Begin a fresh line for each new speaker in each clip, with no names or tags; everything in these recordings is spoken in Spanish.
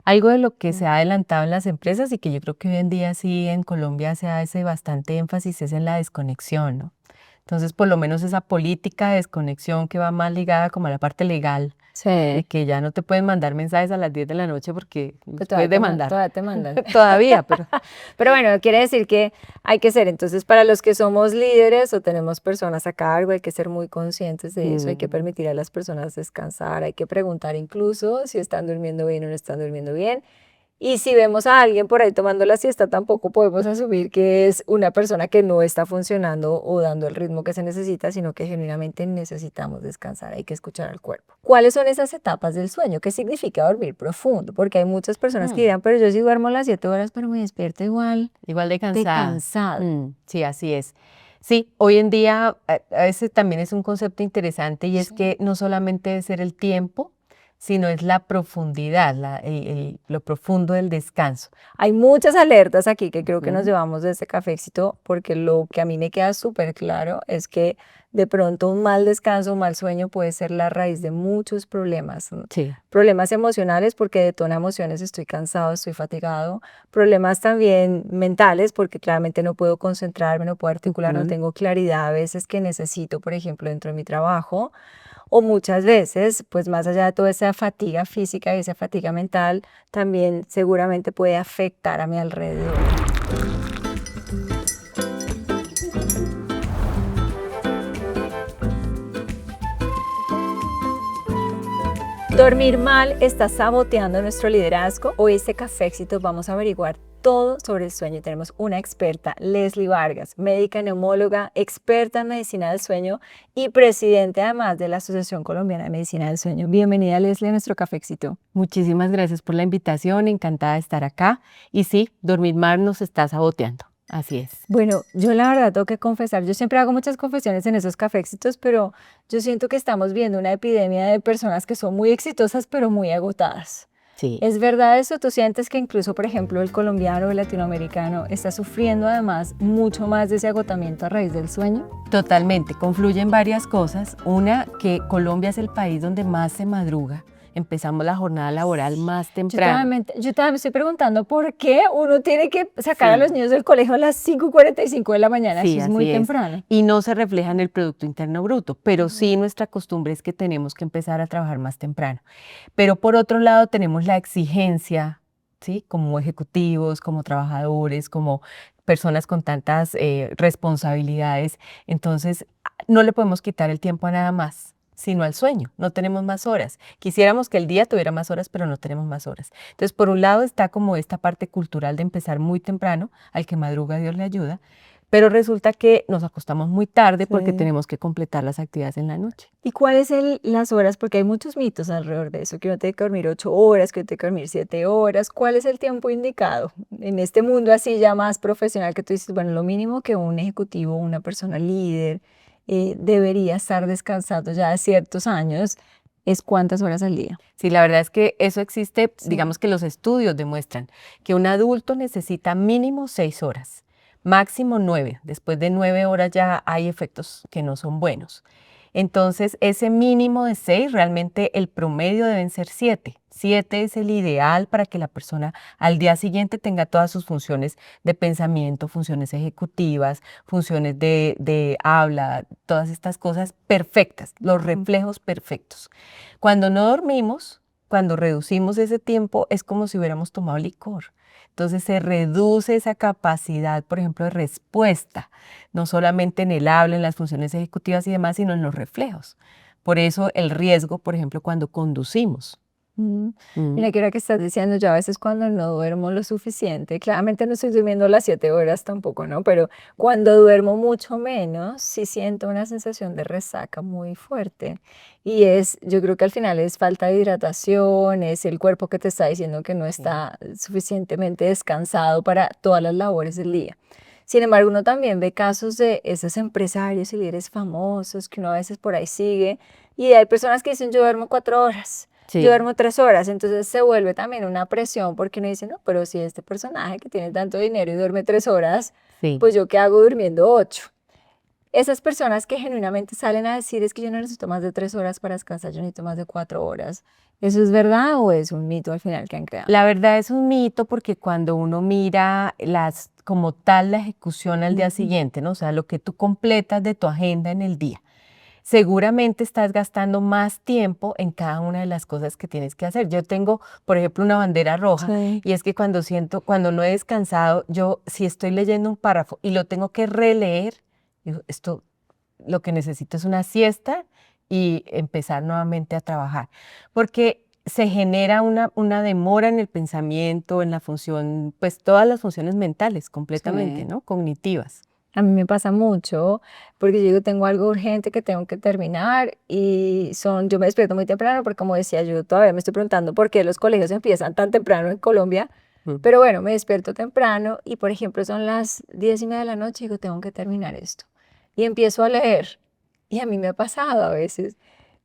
Algo de lo que se ha adelantado en las empresas y que yo creo que hoy en día sí en Colombia se hace bastante énfasis es en la desconexión, ¿no? Entonces, por lo menos esa política de desconexión que va más ligada como a la parte legal, de
Sí,
que ya no te pueden mandar mensajes a las 10 de la noche porque
pues
los puedes demandar.
todavía te mandan.
Todavía, pero
Pero bueno, quiere decir que hay que ser, entonces para los que somos líderes o tenemos personas a cargo, hay que ser muy conscientes de eso, hay que
mm,
permitir a las personas descansar, hay que preguntar incluso si están durmiendo bien o no están durmiendo bien. Y si vemos a alguien por ahí tomando la siesta, tampoco podemos asumir que es una persona que no está funcionando o dando el ritmo que se necesita, sino que genuinamente necesitamos descansar, hay que escuchar al cuerpo. ¿Cuáles son esas etapas del sueño? ¿Qué significa dormir profundo? Porque hay muchas personas que
mm,
dirán, pero yo sí duermo las 7 horas, pero me despierto igual
igual de
de
cansada.
cansado.
Sí, así es. Sí, hoy en día ese también es un concepto interesante y es
Sí.
que no solamente debe ser el tiempo, sino es la profundidad, lo profundo del descanso.
Hay muchas alertas aquí que creo que nos
Ujú.
llevamos de este café éxito, porque lo que a mí me queda súper claro es que de pronto un mal descanso, un mal sueño puede ser la raíz de muchos problemas.
Sí.
Problemas emocionales porque detona emociones, estoy cansado, estoy fatigado. Problemas también mentales porque claramente no puedo concentrarme, no puedo articular, no
Ujú.
tengo claridad a veces que necesito, por ejemplo, dentro de mi trabajo. O muchas veces, pues más allá de toda esa fatiga física y esa fatiga mental, también seguramente puede afectar a mi alrededor. Dormir mal está saboteando nuestro liderazgo. Hoy este Café Éxitos vamos a averiguar todo sobre el sueño. Tenemos una experta, Leslie Vargas, médica neumóloga, experta en medicina del sueño y presidente además de la Asociación Colombiana de Medicina del Sueño. Bienvenida, Leslie, a nuestro Café Éxito.
Muchísimas gracias por la invitación, encantada de estar acá. Y sí, dormir mal nos está saboteando. Así es.
Bueno, yo la verdad tengo que confesar, yo siempre hago muchas confesiones en esos café éxitos, pero yo siento que estamos viendo una epidemia de personas que son muy exitosas, pero muy agotadas.
Sí.
¿Es verdad eso? ¿Tú sientes que incluso, por ejemplo, el colombiano o el latinoamericano está sufriendo además mucho más de ese agotamiento a raíz del sueño?
Totalmente, confluyen varias cosas. Una, que Colombia es el país donde más se madruga. Empezamos la jornada laboral más temprano.
Yo también me estoy preguntando por qué uno tiene que sacar a los
Sí,
niños del colegio a las 5:45 de la mañana, eso
sí,
es muy
así es.
temprano.
Y no se refleja en el Producto Interno Bruto, pero
Ujú.
sí nuestra costumbre es que tenemos que empezar a trabajar más temprano. Pero por otro lado tenemos la exigencia, ¿sí? Como ejecutivos, como trabajadores, como personas con tantas responsabilidades. Entonces, no le podemos quitar el tiempo a nada más, sino al sueño. No tenemos más horas. Quisiéramos que el día tuviera más horas, pero no tenemos más horas. Entonces, por un lado está como esta parte cultural de empezar muy temprano, al que madruga Dios le ayuda, pero resulta que nos acostamos muy tarde porque
Sí.
tenemos que completar las actividades en la noche.
¿Y cuáles son las horas? Porque hay muchos mitos alrededor de eso, que uno tiene que dormir 8 horas, que uno tiene que dormir 7 horas. ¿Cuál es el tiempo indicado en este mundo así ya más profesional que tú dices, bueno, lo mínimo que un ejecutivo, una persona líder debería estar descansando ya de ciertos años es cuántas horas al día?
Sí, la verdad es que eso existe,
Sí.
digamos que los estudios demuestran que un adulto necesita mínimo 6 horas, máximo 9. Después de 9 horas ya hay efectos que no son buenos. Entonces, ese mínimo de 6, realmente el promedio deben ser 7. 7 es el ideal para que la persona al día siguiente tenga todas sus funciones de pensamiento, funciones ejecutivas, funciones de habla, todas estas cosas perfectas, los
Ujú.
reflejos perfectos. Cuando no dormimos, cuando reducimos ese tiempo, es como si hubiéramos tomado licor. Entonces se reduce esa capacidad, por ejemplo, de respuesta, no solamente en el habla, en las funciones ejecutivas y demás, sino en los reflejos. Por eso el riesgo, por ejemplo, cuando conducimos.
Mm.
Mm,
Mira, que ahora que estás diciendo, yo a veces cuando no duermo lo suficiente, claramente no estoy durmiendo las 7 horas tampoco, ¿no? Pero cuando duermo mucho menos, sí siento una sensación de resaca muy fuerte. Y yo creo que al final es falta de hidratación, es el cuerpo que te está diciendo que no
sí.
está suficientemente descansado para todas las labores del día. Sin embargo, uno también ve casos de esos empresarios y líderes famosos que uno a veces por ahí sigue y hay personas que dicen yo duermo 4 horas, yo
Sí,
duermo 3 horas, entonces se vuelve también una presión porque uno dice, no, pero si este personaje que tiene tanto dinero y duerme 3 horas,
sí.
pues yo qué hago durmiendo 8. Esas personas que genuinamente salen a decir es que yo no necesito más de 3 horas para descansar, yo necesito más de 4 horas. ¿Eso es verdad o es un mito al final que han creado?
La verdad es un mito porque cuando uno mira como tal la ejecución al día siguiente, ¿no? O sea, lo que tú completas de tu agenda en el día, seguramente estás gastando más tiempo en cada una de las cosas que tienes que hacer. Yo tengo, por ejemplo, una bandera roja
Sí.
y es que cuando no he descansado, yo si estoy leyendo un párrafo y lo tengo que releer, digo, esto lo que necesito es una siesta y empezar nuevamente a trabajar, porque se genera una demora en el pensamiento, en la función, pues todas las funciones mentales completamente,
Sí.
¿no? Cognitivas.
A mí me pasa mucho porque yo digo, tengo algo urgente que tengo que terminar y yo me despierto muy temprano porque como decía, yo todavía me estoy preguntando por qué los colegios empiezan tan temprano en Colombia,
Mm.
pero bueno, me despierto temprano y por ejemplo son las 10:30 de la noche y digo, tengo que terminar esto. Y empiezo a leer y a mí me ha pasado a veces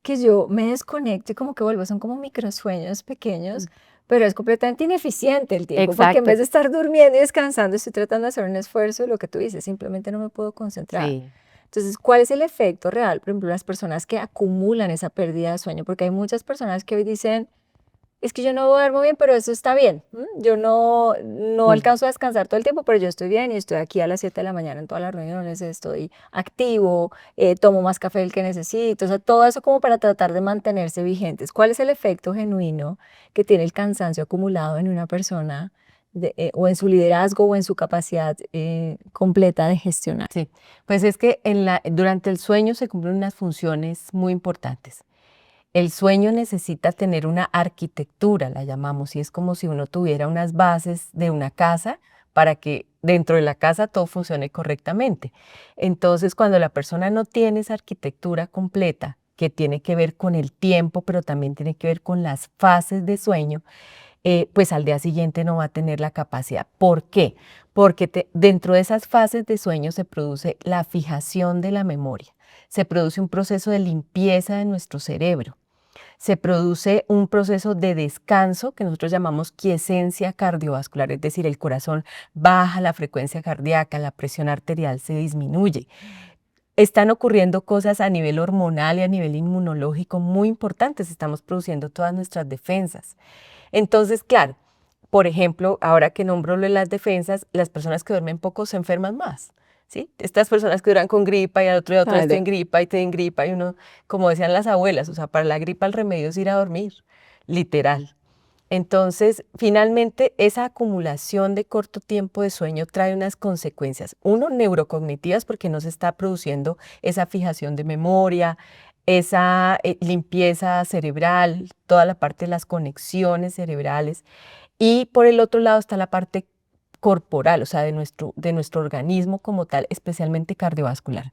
que yo me desconecto y como que vuelvo, son como microsueños pequeños, pero es completamente ineficiente el tiempo, porque en
Exacto,
vez de estar durmiendo y descansando, estoy tratando de hacer un esfuerzo, lo que tú dices, simplemente no me puedo concentrar.
sí.
Entonces, ¿cuál es el efecto real? Por ejemplo, las personas que acumulan esa pérdida de sueño, porque hay muchas personas que hoy dicen, es que yo no duermo bien, pero eso está bien. Yo no
Mm.
alcanzo a descansar todo el tiempo, pero yo estoy bien y estoy aquí a las 7 de la mañana en todas las reuniones, estoy activo, tomo más café del que necesito, o sea, todo eso como para tratar de mantenerse vigentes. ¿Cuál es el efecto genuino que tiene el cansancio acumulado en una persona o en su liderazgo o en su capacidad completa de gestionar?
Sí, pues es que durante el sueño se cumplen unas funciones muy importantes. El sueño necesita tener una arquitectura, la llamamos, y es como si uno tuviera unas bases de una casa para que dentro de la casa todo funcione correctamente. Entonces, cuando la persona no tiene esa arquitectura completa, que tiene que ver con el tiempo, pero también tiene que ver con las fases de sueño, pues al día siguiente no va a tener la capacidad. ¿Por qué? Porque dentro de esas fases de sueño se produce la fijación de la memoria, se produce un proceso de limpieza de nuestro cerebro, se produce un proceso de descanso que nosotros llamamos quiesencia cardiovascular, es decir, el corazón baja la frecuencia cardíaca, la presión arterial se disminuye. Están ocurriendo cosas a nivel hormonal y a nivel inmunológico muy importantes, estamos produciendo todas nuestras defensas. Entonces, claro, por ejemplo, ahora que nombro lo de las defensas, las personas que duermen poco se enferman más, ¿sí? Estas personas que duran con gripa y al otro día otra vez
Claro.
tienen gripa y tienen gripa y uno, como decían las abuelas, o sea, para la gripa el remedio es ir a dormir, literal. Entonces, finalmente, esa acumulación de corto tiempo de sueño trae unas consecuencias. Uno, neurocognitivas, porque no se está produciendo esa fijación de memoria, esa limpieza cerebral, toda la parte de las conexiones cerebrales. Y por el otro lado está la parte corporal, o sea, de nuestro organismo como tal, especialmente cardiovascular.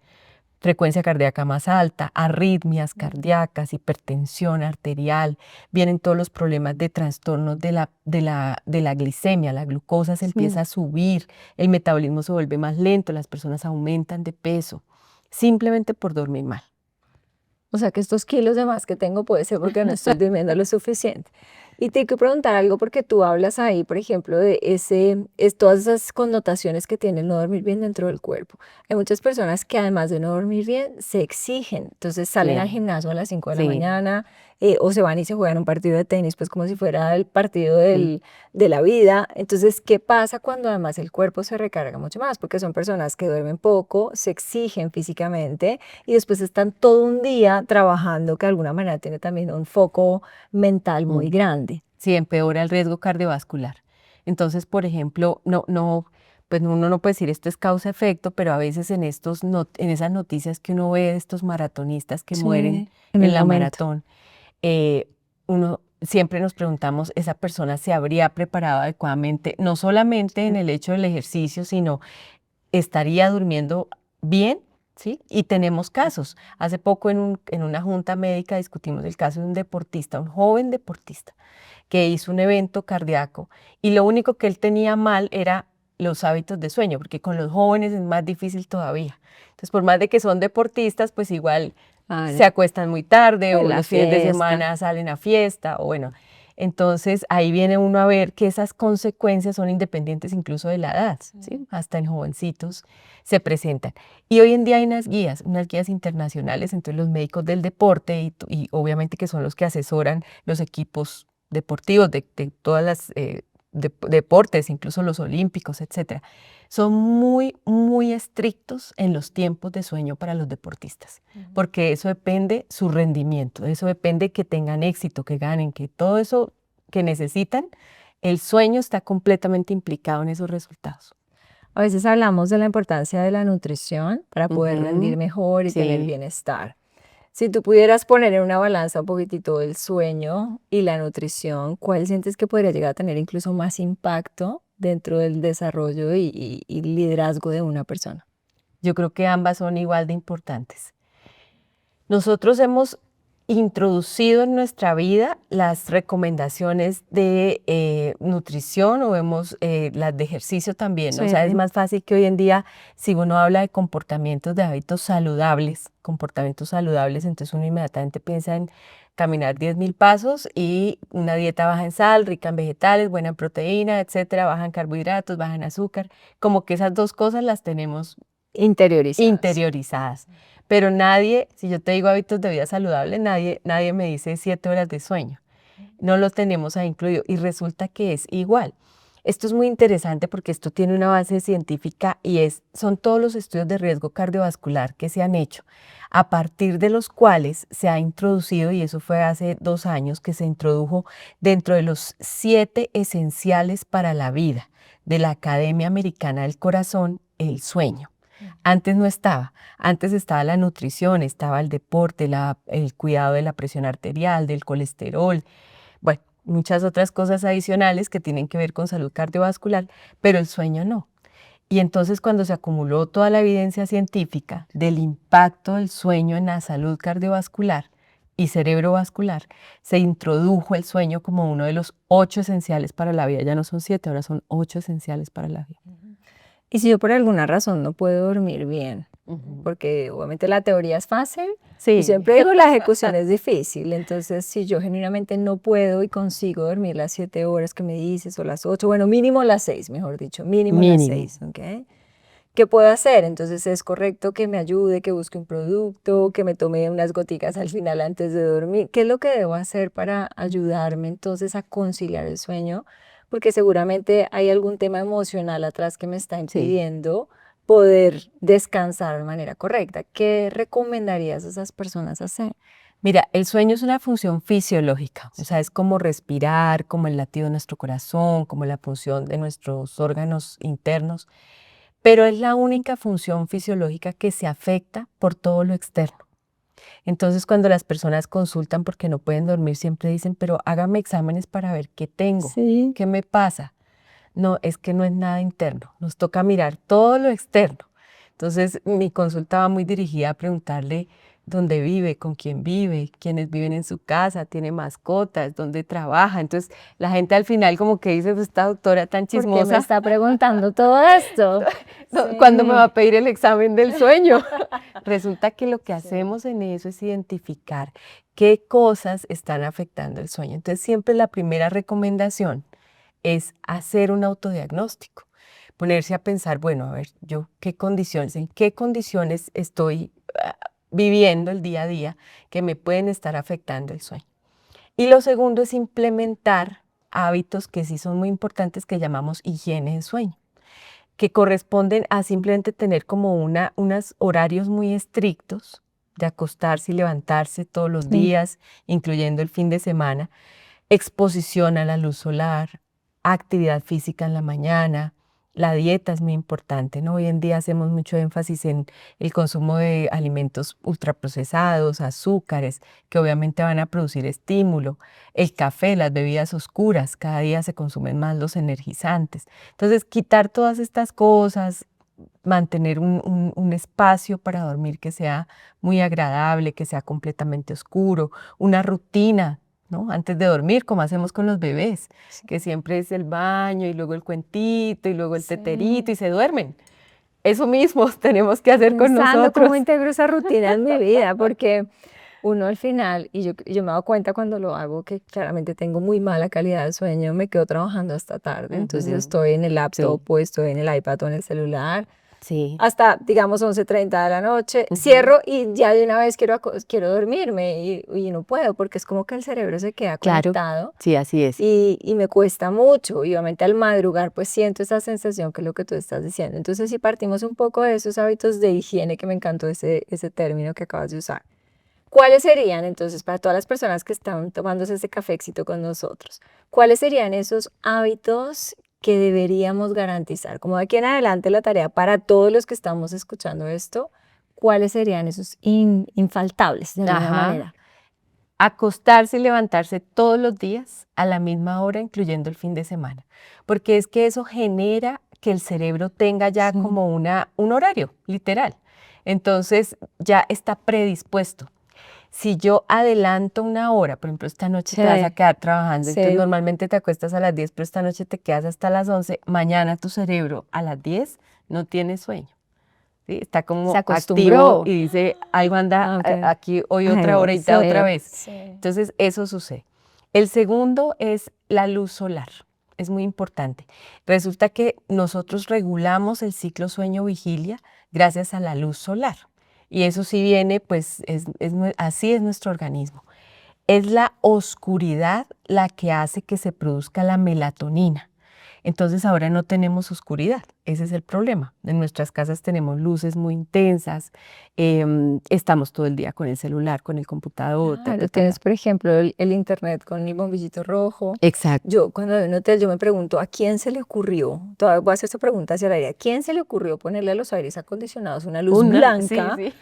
Frecuencia cardíaca más alta, arritmias cardíacas, hipertensión arterial, vienen todos los problemas de trastornos de la glicemia, la glucosa se
Sí.
empieza a subir, el metabolismo se vuelve más lento, las personas aumentan de peso, simplemente por dormir mal.
O sea que estos kilos de más que tengo puede ser porque no estoy durmiendo lo suficiente. Y te quiero preguntar algo porque tú hablas ahí, por ejemplo, de todas esas connotaciones que tiene el no dormir bien dentro del cuerpo. Hay muchas personas que además de no dormir bien, se exigen. Entonces salen al
Sí,
gimnasio a las 5 de la
sí.
mañana o se van y se juegan un partido de tenis, pues como si fuera el partido
Mm.
de la vida. Entonces, ¿qué pasa cuando además el cuerpo se recarga mucho más? Porque son personas que duermen poco, se exigen físicamente y después están todo un día trabajando, que de alguna manera tiene también un foco mental muy
Mm.
grande.
Sí, empeora el riesgo cardiovascular. Entonces, por ejemplo, pues uno no puede decir esto es causa-efecto, pero a veces en esas noticias que uno ve de estos maratonistas que mueren
Sí, en
en
el
la
momento.
maratón, uno siempre nos preguntamos, ¿esa persona se habría preparado adecuadamente? No solamente en el hecho del ejercicio, sino estaría durmiendo bien, ¿sí? Y tenemos casos. Hace poco en una junta médica discutimos el caso de un deportista, un joven deportista, que hizo un evento cardíaco y lo único que él tenía mal era los hábitos de sueño, porque con los jóvenes es más difícil todavía. Entonces, por más de que son deportistas, pues igual
Claro.
se acuestan muy tarde
Pues
o
la
los fines de
fiesta.
semana salen a fiesta o bueno. Entonces ahí viene uno a ver que esas consecuencias son independientes incluso de la edad, ¿sí? Hasta en jovencitos se presentan. Y hoy en día hay unas guías internacionales, entonces los médicos del deporte y obviamente que son los que asesoran los equipos deportivos de todas las deportes, incluso los olímpicos, etcétera, son muy, muy estrictos en los tiempos de sueño para los deportistas, porque eso depende su rendimiento, eso depende que tengan éxito, que ganen, que todo eso que necesitan, el sueño está completamente implicado en esos resultados.
A veces hablamos de la importancia de la nutrición para poder rendir mejor y tener
Sí.
bienestar. Si tú pudieras poner en una balanza un poquitito el sueño y la nutrición, ¿cuál sientes que podría llegar a tener incluso más impacto dentro del desarrollo y liderazgo de una persona?
Yo creo que ambas son igual de importantes. Nosotros hemos introducido en nuestra vida las recomendaciones de nutrición o vemos las de ejercicio también, ¿no? O sea, es más fácil que hoy en día, si uno habla de comportamientos, de hábitos saludables, entonces uno inmediatamente piensa en caminar 10.000 pasos y una dieta baja en sal, rica en vegetales, buena en proteína, etcétera, baja en carbohidratos, baja en azúcar, como que esas dos cosas las tenemos interiorizadas. Pero nadie, si yo te digo hábitos de vida saludable, nadie me dice 7 horas de sueño. No lo tenemos ahí incluido y resulta que es igual. Esto es muy interesante porque esto tiene una base científica y son todos los estudios de riesgo cardiovascular que se han hecho, a partir de los cuales se ha introducido, y eso fue hace 2 años que se introdujo dentro de los 7 esenciales para la vida de la Academia Americana del Corazón, el sueño. Antes no estaba, antes estaba la nutrición, estaba el deporte, el cuidado de la presión arterial, del colesterol, bueno, muchas otras cosas adicionales que tienen que ver con salud cardiovascular, pero el sueño no. Y entonces cuando se acumuló toda la evidencia científica del impacto del sueño en la salud cardiovascular y cerebrovascular, se introdujo el sueño como uno de los 8 esenciales para la vida. Ya no son 7, ahora son 8 esenciales para la vida.
Y si yo por alguna razón no puedo dormir bien, porque obviamente la teoría es fácil, y siempre digo la ejecución es difícil, entonces si yo genuinamente no puedo y consigo dormir las 7 horas que me dices o las 8, bueno, mínimo las 6, mejor dicho, mínimo las 6, ¿ok? ¿Qué puedo hacer? Entonces es correcto que me ayude, que busque un producto, que me tome unas goticas al final antes de dormir. ¿Qué es lo que debo hacer para ayudarme entonces a conciliar el sueño? Porque seguramente hay algún tema emocional atrás que me está impidiendo poder descansar de manera correcta. ¿Qué recomendarías a esas personas hacer?
Mira, el sueño es una función fisiológica, o sea, es como respirar, como el latido de nuestro corazón, como la función de nuestros órganos internos, pero es la única función fisiológica que se afecta por todo lo externo. Entonces, cuando las personas consultan porque no pueden dormir, siempre dicen, pero hágame exámenes para ver qué tengo, qué me pasa. No, es que no es nada interno, nos toca mirar todo lo externo. Entonces, mi consulta va muy dirigida a preguntarle dónde vive, con quién vive, quiénes viven en su casa, tiene mascotas, dónde trabaja. Entonces, la gente al final como que dice, pues esta doctora tan
¿Por qué me
chismosa,
está preguntando todo esto?
¿cuándo me va a pedir el examen del sueño? Resulta que lo que hacemos en eso es identificar qué cosas están afectando el sueño. Entonces, siempre la primera recomendación es hacer un autodiagnóstico, ponerse a pensar, bueno, a ver, yo en qué condiciones estoy viviendo el día a día que me pueden estar afectando el sueño. Y lo segundo es implementar hábitos que sí son muy importantes que llamamos higiene de sueño, que corresponden a simplemente tener como unos horarios muy estrictos de acostarse y levantarse todos los días, incluyendo el fin de semana, exposición a la luz solar, actividad física en la mañana, la dieta es muy importante, ¿no? Hoy en día hacemos mucho énfasis en el consumo de alimentos ultraprocesados, azúcares, que obviamente van a producir estímulo, el café, las bebidas oscuras, cada día se consumen más los energizantes. Entonces, quitar todas estas cosas, mantener un espacio para dormir que sea muy agradable, que sea completamente oscuro, una rutina, ¿no? Antes de dormir, como hacemos con los bebés, que siempre es el baño y luego el cuentito y luego el teterito y se duermen. Eso mismo tenemos que hacer con
Pensando
nosotros.
cómo integro esa rutina en mi vida, porque uno al final, y yo me doy cuenta cuando lo hago que claramente tengo muy mala calidad de sueño, me quedo trabajando hasta tarde, entonces
Ujú,
estoy en el
sí,
laptop o estoy en el iPad o en el celular
sí.
hasta, digamos, 11:30 de la noche,
Ujú.
cierro y ya de una vez quiero dormirme y no puedo porque es como que el cerebro se queda
Claro,
conectado
sí, así es.
y me cuesta mucho. Y obviamente al madrugar pues siento esa sensación que es lo que tú estás diciendo. Entonces si partimos un poco de esos hábitos de higiene, que me encantó ese término que acabas de usar. ¿Cuáles serían entonces para todas las personas que están tomándose ese cafecito con nosotros? ¿Cuáles serían esos hábitos que deberíamos garantizar? Como de aquí en adelante la tarea para todos los que estamos escuchando esto, ¿cuáles serían esos infaltables de alguna
Ajá.
manera?
Acostarse y levantarse todos los días a la misma hora, incluyendo el fin de semana, porque es que eso genera que el cerebro tenga ya
Sí.
como un horario, literal. Entonces ya está predispuesto. Si yo adelanto una hora, por ejemplo, esta noche te vas a
Sí,
quedar trabajando, entonces
sí.
normalmente te acuestas a las 10, pero esta noche te quedas hasta las 11, mañana tu cerebro a las 10 no tiene sueño. ¿Sí? Está
Se
como activo
acostumbró.
y dice, algo anda
Ah, ok.
aquí hoy
Ay,
otra
no,
horita otra
sí,
vez.
sí.
Entonces, eso sucede. El segundo es la luz solar. Es muy importante. Resulta que nosotros regulamos el ciclo sueño-vigilia gracias a la luz solar. Y eso sí viene, pues así es nuestro organismo. Es la oscuridad la que hace que se produzca la melatonina. Entonces ahora no tenemos oscuridad, ese es el problema. En nuestras casas tenemos luces muy intensas, estamos todo el día con el celular, con el computador, ta, ta,
Claro,
ta,
tienes,
ta.
por ejemplo, el internet con el bombillito rojo.
Exacto.
Yo, cuando voy a un hotel, yo me pregunto, ¿a quién se le ocurrió? Todavía voy a hacer esta pregunta hacia el aire. ¿A quién se le ocurrió ponerle a los aires acondicionados una luz
Sí,
blanca
sí.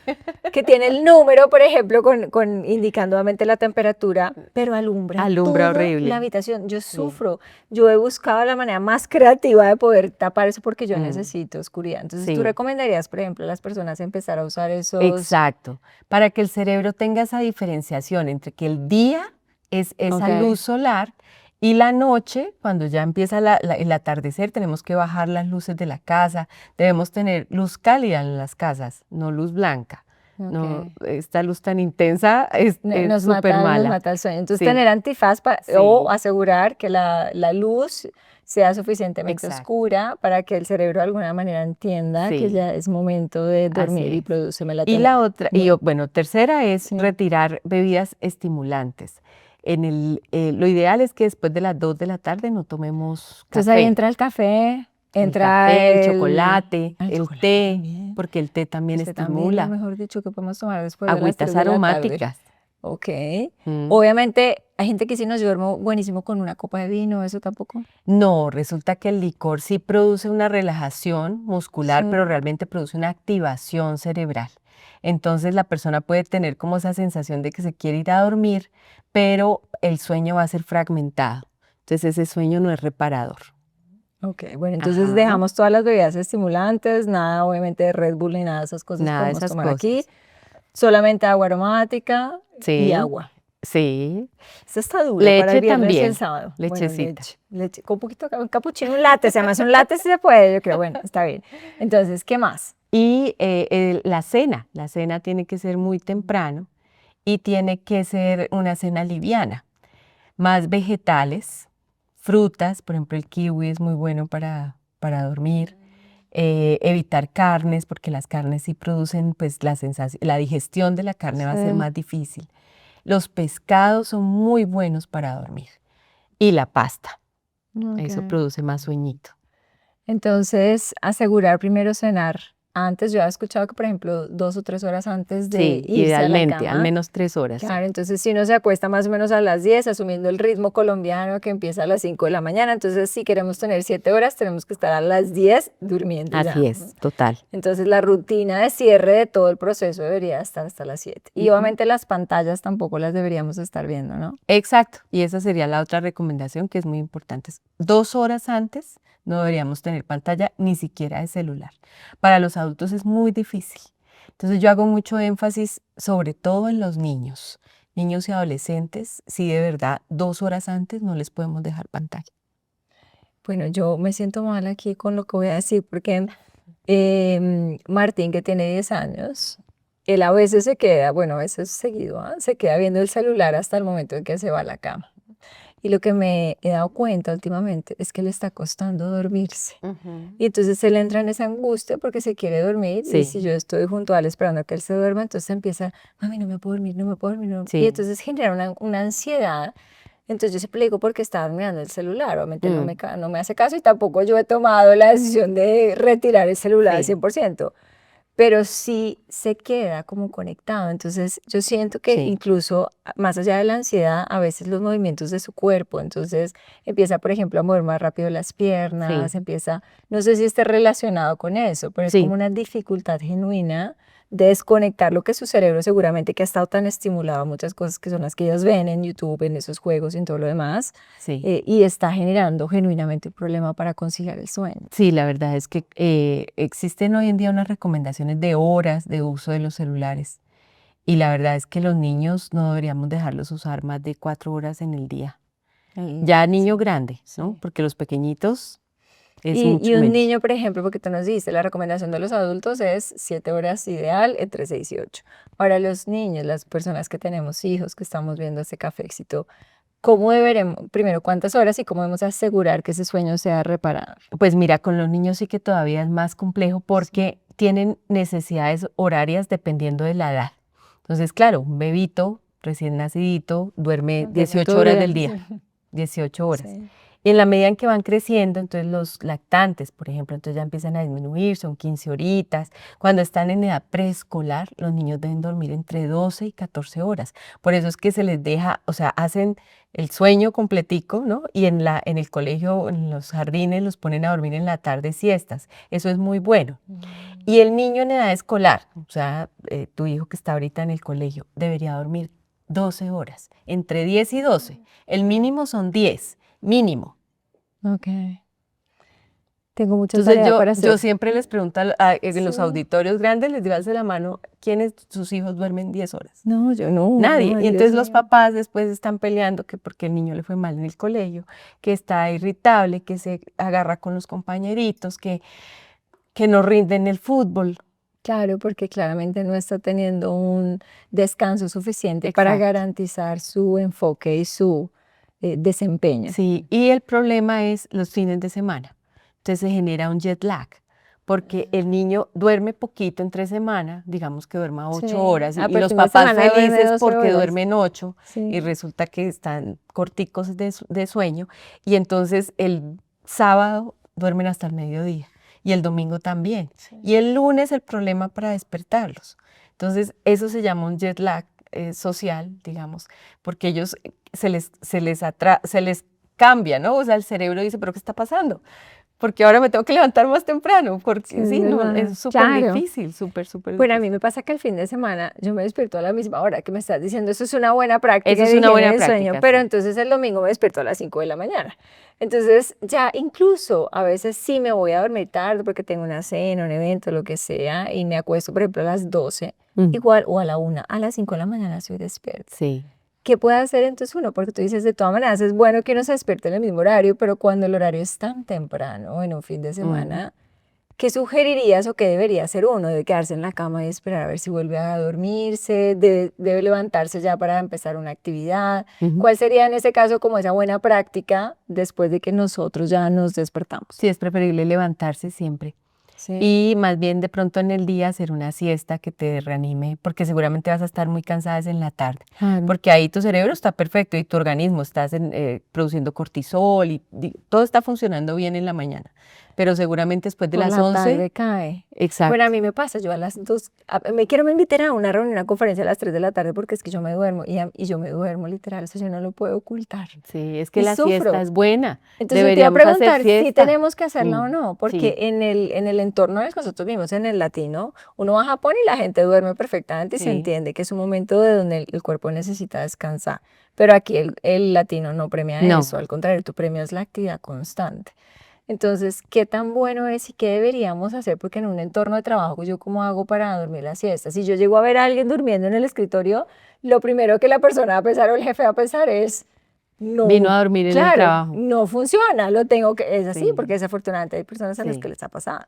que tiene el número, por ejemplo, con indicando obviamente la temperatura, pero alumbra
Alumbra
toda la
horrible.
habitación? Yo
Sí.
sufro. Yo he buscado la manera más creativa de poder tapar eso porque yo
Mm,
necesito oscuridad. Entonces, ¿tú
sí.
recomendarías, por ejemplo, a las personas empezar a usar esos?
Exacto, para que el cerebro tenga esa diferenciación entre que el día es esa
Ok.
luz solar y la noche, cuando ya empieza el atardecer, tenemos que bajar las luces de la casa, debemos tener luz cálida en las casas, no luz blanca.
Ok.
No, esta luz tan intensa es súper
Nos
mala.
mata el sueño. Entonces,
Sí,
tener antifaz o
sí,
asegurar que la luz sea suficientemente
exacto.
oscura para que el cerebro de alguna manera entienda que
Sí,
ya es momento de
así
dormir y
es.
produce
Y la
melatonina.
otra,
Bueno,
bueno, tercera es
sí.
retirar bebidas estimulantes. Lo ideal es que después de las 2 de la tarde no tomemos
Entonces ahí
café.
entra el café,
El
entra
café, el chocolate,
el
el
chocolate
té,
también.
porque el té también
Este también, lo
estimula.
mejor dicho, que podemos tomar después de las 3
Agüitas
de la tarde.
aromáticas.
Ok.
Mm.
Obviamente, hay gente que sí nos duermo buenísimo con una copa de vino, eso tampoco.
No, resulta que el licor sí produce una relajación muscular,
Sí.
pero realmente produce una activación cerebral. Entonces la persona puede tener como esa sensación de que se quiere ir a dormir, pero el sueño va a ser fragmentado. Entonces ese sueño no es reparador.
Ok, bueno, entonces
Ajá,
dejamos todas las bebidas estimulantes, nada obviamente de Red Bull ni nada de esas cosas
nada de
podemos
esas
tomar aquí,
cosas.
solamente agua aromática y
Sí,
agua.
sí.
Esto está duro para el
Leche
viernes y el
también,
sábado. Bueno,
lechecita.
leche, con un poquito, un capuchino, un latte, si además un latte sí se puede, yo creo, bueno, está bien. Entonces, ¿qué más?
Y la cena tiene que ser muy temprano y tiene que ser una cena liviana. Más vegetales, frutas, por ejemplo, el kiwi es muy bueno para dormir. Evitar carnes, porque las carnes sí producen, pues la sensación, la digestión de la carne va a ser
Sí,
más difícil. Los pescados son muy buenos para dormir. Y la pasta,
ok.
eso produce más sueñito.
Entonces, asegurar primero cenar antes. Yo he escuchado que, por ejemplo, 2 o 3 horas antes de
Sí,
irse a la
idealmente, al
cama.
menos 3 horas, sí.
Claro, entonces si uno se acuesta más o menos a las 10, asumiendo el ritmo colombiano que empieza a las 5 de la mañana, entonces si queremos tener 7 horas, tenemos que estar a las 10 durmiendo ya.
Así es, total.
Entonces la rutina de cierre de todo el proceso debería estar hasta las 7. Y
Ujú.
obviamente las pantallas tampoco las deberíamos estar viendo, ¿no?
Exacto, y esa sería la otra recomendación que es muy importante. 2 horas antes no deberíamos tener pantalla ni siquiera de celular. Para los adultos es muy difícil. Entonces yo hago mucho énfasis sobre todo en los niños, niños y adolescentes, si de verdad 2 horas antes no les podemos dejar pantalla.
Bueno, yo me siento mal aquí con lo que voy a decir porque Martín, que tiene 10 años, él a veces se queda, bueno, a veces seguido, se queda viendo el celular hasta el momento en que se va a la cama. Y lo que me he dado cuenta últimamente es que le está costando dormirse.
Ujú.
Y entonces él entra en esa angustia porque se quiere dormir y
Sí,
si yo estoy junto a él esperando a que él se duerma, entonces empieza, mami, no me puedo dormir, no me puedo dormir. Y
sí.
entonces genera una ansiedad. Entonces yo siempre le digo porque estaba mirando el celular, obviamente
Mm,
no me hace caso y tampoco yo he tomado la decisión de retirar el celular al
sí,
100%, pero sí se queda como conectado. Entonces yo siento que
sí,
incluso más allá de la ansiedad, a veces los movimientos de su cuerpo, entonces empieza, por ejemplo, a mover más rápido las
sí,
piernas, empieza, no sé si esté relacionado con eso, pero es como
sí.
una dificultad genuina de desconectar lo que su cerebro seguramente que ha estado tan estimulado a muchas cosas que son las que ellas ven en YouTube, en esos juegos y en todo lo demás,
Sí.
y está generando genuinamente un problema para conciliar el sueño.
Sí, la verdad es que existen hoy en día unas recomendaciones de horas de uso de los celulares y la verdad es que los niños no deberíamos dejarlos usar más de 4 horas en el día. Ya
Sí,
niño grande, ¿no?
sí.
Porque los pequeñitos es
Y
mucho
un
menos.
niño, por ejemplo, porque tú nos dices, la recomendación de los adultos es 7 horas ideal, entre 6 y 8. Ahora los niños, las personas que tenemos hijos, que estamos viendo este cafecito, ¿cómo deberemos, primero, cuántas horas y cómo debemos asegurar que ese sueño sea reparado?
Pues mira, con los niños sí que todavía es más complejo
Sí.
porque tienen necesidades horarias dependiendo de la edad. Entonces, claro, un bebito recién nacidito duerme
Duerme
18
todo
horas
el
del
día.
día, 18 horas.
Sí.
Y en la medida en que van creciendo, entonces los lactantes, por ejemplo, entonces ya empiezan a disminuir, son 15 horitas. Cuando están en edad preescolar, los niños deben dormir entre 12 y 14 horas. Por eso es que se les deja, o sea, hacen el sueño completico, ¿no? Y en el colegio, en los jardines, los ponen a dormir en la tarde siestas. Eso es muy bueno.
Mm.
Y el niño en edad escolar, o sea, tu hijo que está ahorita en el colegio, debería dormir 12 horas, entre 10 y 12. El mínimo son 10, mínimo.
Ok. Tengo mucha
Entonces
tarea
yo,
para
yo
hacer.
siempre les pregunto en los
Sí.
auditorios grandes, les digo, alce la mano, ¿quiénes sus hijos duermen 10 horas?
No, yo no,
Nadie.
no,
Y
Dios
entonces los
mío.
papás después están peleando que porque el niño le fue mal en el colegio, que está irritable, que se agarra con los compañeritos, que no rinde en el fútbol.
Claro, porque claramente no está teniendo un descanso suficiente para
Exacto.
garantizar su enfoque y su desempeño.
Sí, y el problema es los fines de semana. Entonces se genera un jet lag, porque el niño duerme poquito entre semana, digamos que duerma 8 horas,
Sí. Ah,
y
pero el
los
fin de
papás
semana duerme
felices
12
porque
horas.
duermen 8 y
Sí.
resulta que están corticos de sueño, y entonces el sábado duermen hasta el mediodía y el domingo también.
Sí.
Y el lunes el problema para despertarlos. Entonces eso se llama un jet lag social, digamos, porque ellos se les cambia, ¿no? O sea, el cerebro dice, ¿pero qué está pasando? Porque ahora me tengo que levantar más temprano,
Sí,
porque
es
sí, no,
verdad.
es súper
Claro.
difícil, súper, súper
Bueno, a mí
difícil.
me pasa que el fin de semana yo me despierto a la misma hora que me estás diciendo, eso es una buena práctica
Eso es
de
una
higiene
buena
del sueño,
práctica,
pero
sí.
entonces el domingo me despierto a las 5 de la mañana. Entonces ya incluso a veces sí me voy a dormir tarde porque tengo una cena, un evento, lo que sea, y me acuesto, por ejemplo, a las 12,
Mm,
igual, o a la 1, a las 5 de la mañana estoy despierta.
sí,
¿Qué puede hacer entonces uno? Porque tú dices, de todas maneras, es bueno que uno se despierte en el mismo horario, pero cuando el horario es tan temprano en un fin de
mm,
semana, ¿qué sugerirías o qué debería hacer uno? ¿Debe quedarse en la cama y esperar a ver si vuelve a dormirse? ¿Debe levantarse ya para empezar una actividad?
ujú.
¿Cuál sería en ese caso como esa buena práctica después de que nosotros ya nos despertamos?
Sí, es preferible levantarse siempre.
Sí,
Y más bien de pronto en el día hacer una siesta que te reanime, porque seguramente vas a estar muy cansada en la tarde,
claro.
porque ahí tu cerebro está perfecto y tu organismo estás produciendo cortisol y todo está funcionando bien en la mañana, pero seguramente después de
Por
las
la
11,
tarde cae. Bueno, a
exacto,
mí me pasa, yo a las 2, me invitar a una reunión, una conferencia a las 3 de la tarde porque es que yo me duermo y yo me duermo literal, o sea, yo no lo puedo ocultar
sí, es que
y
la siesta
sufro.
es buena,
Entonces te iba a
deberíamos hacer
preguntar si
siesta.
tenemos que hacerla
Mm,
o no, porque
sí,
en el entorno en el que nosotros vivimos, en el latino, uno va a Japón y la gente duerme perfectamente y se
sí,
entiende que es un momento de donde el cuerpo necesita descansar. Pero aquí el latino no premia
no.
eso, al contrario, tú premias la actividad constante. Entonces, ¿qué tan bueno es y qué deberíamos hacer? Porque en un entorno de trabajo, ¿yo cómo hago para dormir la siesta? Si yo llego a ver a alguien durmiendo en el escritorio, lo primero que la persona va a pensar o el jefe va a pensar es,
Vino
no,
a dormir en el
claro,
trabajo,
no funciona, lo tengo que, es así,
sí,
porque desafortunadamente hay personas a las que
sí.
les ha pasado.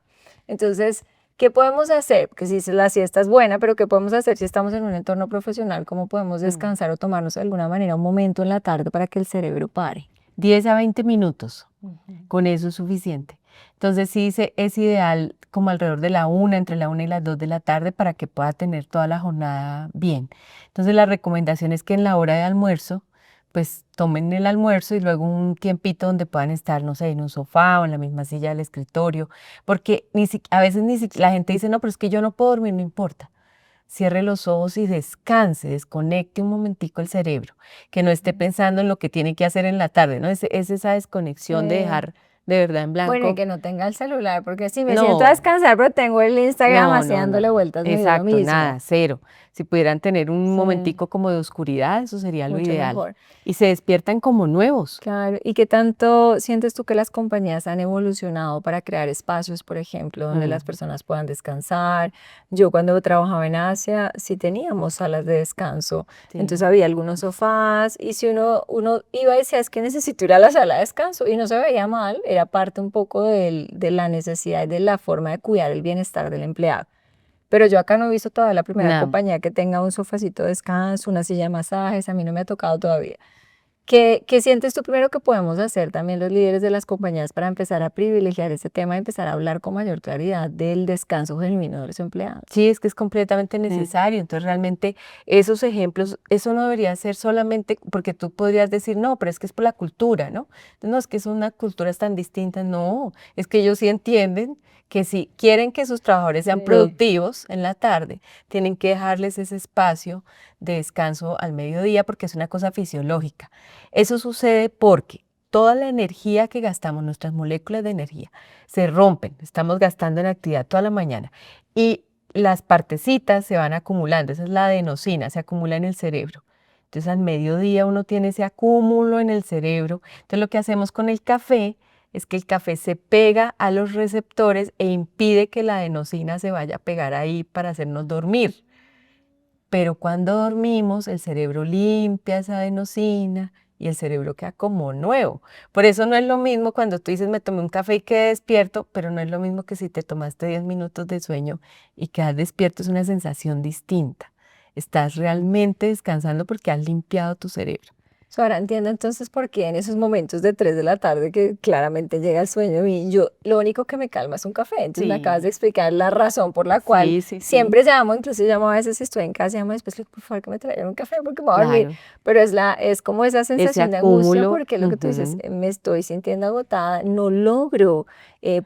Entonces, ¿Qué podemos hacer? Porque si la siesta es buena, pero ¿qué podemos hacer si estamos en un entorno profesional? ¿Cómo podemos descansar o tomarnos de alguna manera un momento en la tarde para que el cerebro pare?
10 a 20 minutos,
Ujú.
con eso es suficiente. Entonces sí es ideal como alrededor de la 1, entre la 1 y las 2 de la tarde para que pueda tener toda la jornada bien. Entonces la recomendación es que en la hora de almuerzo, pues tomen el almuerzo y luego un tiempito donde puedan estar, no sé, en un sofá o en la misma silla del escritorio, porque a veces la gente dice, no, pero es que yo no puedo dormir, no importa. Cierre los ojos y descanse, desconecte un momentico el cerebro, que no esté pensando en lo que tiene que hacer en la tarde, ¿no? Es esa desconexión de
Sí.
dejar de verdad en
Bueno, y
blanco.
que no tenga el celular, porque si me siento a
No,
descansar, pero tengo el Instagram
no,
así
no,
dándole
no.
vueltas, me dio lo
Exacto,
mismo.
nada, cero. Si pudieran tener un
Sí,
momentico como de oscuridad, eso sería lo
mucho
ideal.
mejor.
Y se despiertan como nuevos.
Claro, ¿y qué tanto sientes tú que las compañías han evolucionado para crear espacios, por ejemplo, donde
Mm,
las personas puedan descansar? Yo cuando trabajaba en Asia sí teníamos salas de descanso, entonces
sí.
había algunos sofás y si uno iba y decía, es que necesito ir a la sala de descanso y no se veía mal, era parte un poco de la necesidad y de la forma de cuidar el bienestar del empleado. Pero yo acá no he visto todavía la primera
No.
compañía que tenga un sofacito de descanso, una silla de masajes, a mí no me ha tocado todavía. ¿Qué sientes tú primero que podemos hacer también los líderes de las compañías para empezar a privilegiar este tema y empezar a hablar con mayor claridad del descanso genuino de los empleados?
Sí, es que es completamente necesario. Entonces, realmente esos ejemplos, eso no debería ser solamente porque tú podrías decir, no, pero es que es por la cultura, ¿no? No, es que son unas culturas tan distintas. No, es que ellos sí entienden que si quieren que sus trabajadores sean
Sí.
productivos en la tarde, tienen que dejarles ese espacio de descanso al mediodía porque es una cosa fisiológica. Eso sucede porque toda la energía que gastamos, nuestras moléculas de energía, se rompen. Estamos gastando en actividad toda la mañana y las partecitas se van acumulando, esa es la adenosina, se acumula en el cerebro. Entonces al mediodía uno tiene ese acúmulo en el cerebro. Entonces lo que hacemos con el café es que el café se pega a los receptores e impide que la adenosina se vaya a pegar ahí para hacernos dormir. Pero cuando dormimos, el cerebro limpia esa adenosina y el cerebro queda como nuevo. Por eso no es lo mismo cuando tú dices me tomé un café y quedé despierto, pero no es lo mismo que si te tomaste 10 minutos de sueño y quedas despierto, es una sensación distinta. Estás realmente descansando porque has limpiado tu cerebro.
Ahora entiendo entonces por qué en esos momentos de 3 de la tarde que claramente llega el sueño y yo lo único que me calma es un café. Entonces me acabas de
Sí,
explicar la razón por la cual
sí, sí, sí,
siempre llamo, incluso llamo a veces si estoy en casa, llamo después, le digo, por favor que me traigan un café porque me voy a dormir.
claro.
Pero es como esa
Ese
sensación de angustia
acúmulo,
porque lo que tú dices,
ujú,
me estoy sintiendo agotada, no logro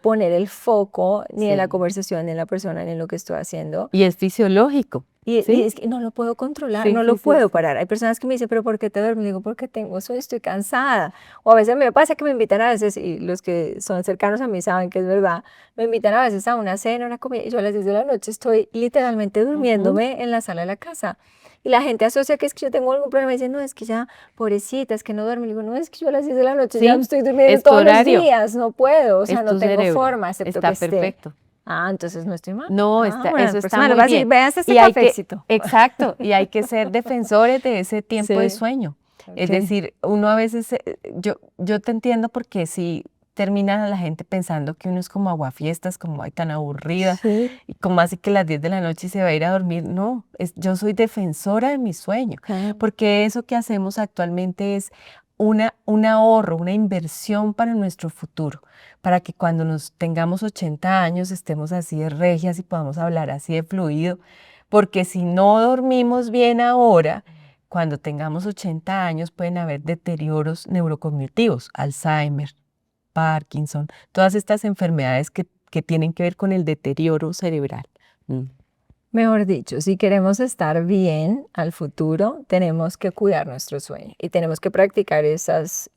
poner el foco ni en la
sí.
conversación, ni en la persona, ni en lo que estoy haciendo.
Y es fisiológico,
Y
¿sí?
es que no lo puedo controlar,
Sí,
no lo
sí, sí,
puedo
sí.
parar. Hay personas que me dicen, pero ¿por qué te duermes? Digo, porque tengo sueño, estoy cansada. O a veces me pasa que me invitan a veces, y los que son cercanos a mí saben que es verdad, me invitan a veces a una cena, una comida, y yo a las 10 de la noche estoy literalmente
Ujú.
durmiéndome en la sala de la casa. Y la gente asocia que es que yo tengo algún problema y dice, no, es que ya, pobrecita, es que no duerme. Le digo, no, es que yo a las 10 de la noche ya
Sí,
estoy durmiendo
es tu
todos los
horario,
días, no puedo, o sea,
es
no
tu
tengo
cerebro,
forma, excepto que
está
esté.
perfecto.
Ah, entonces no estoy mal.
No,
Ah, bueno,
eso
la
está
próxima les
muy
voy a decir,
bien.
véanse este
Y hay que,
cafecito.
exacto, y hay que ser defensores de ese tiempo de
Sí,
sueño. Es
ok.
decir, uno a veces, yo te entiendo porque si termina la gente pensando que uno es como aguafiestas, como ay tan aburrida,
Sí,
y como así que las 10 de la noche se va a ir a dormir. No, yo soy defensora de mi sueño,
ok.
porque eso que hacemos actualmente es un ahorro, una inversión para nuestro futuro, para que cuando nos tengamos 80 años estemos así de regias y podamos hablar así de fluido, porque si no dormimos bien ahora, cuando tengamos 80 años pueden haber deterioros neurocognitivos, Alzheimer, Parkinson, todas estas enfermedades que tienen que ver con el deterioro cerebral. Mm.
Mejor dicho, si queremos estar bien al futuro, tenemos que cuidar nuestro sueño y tenemos que practicar esos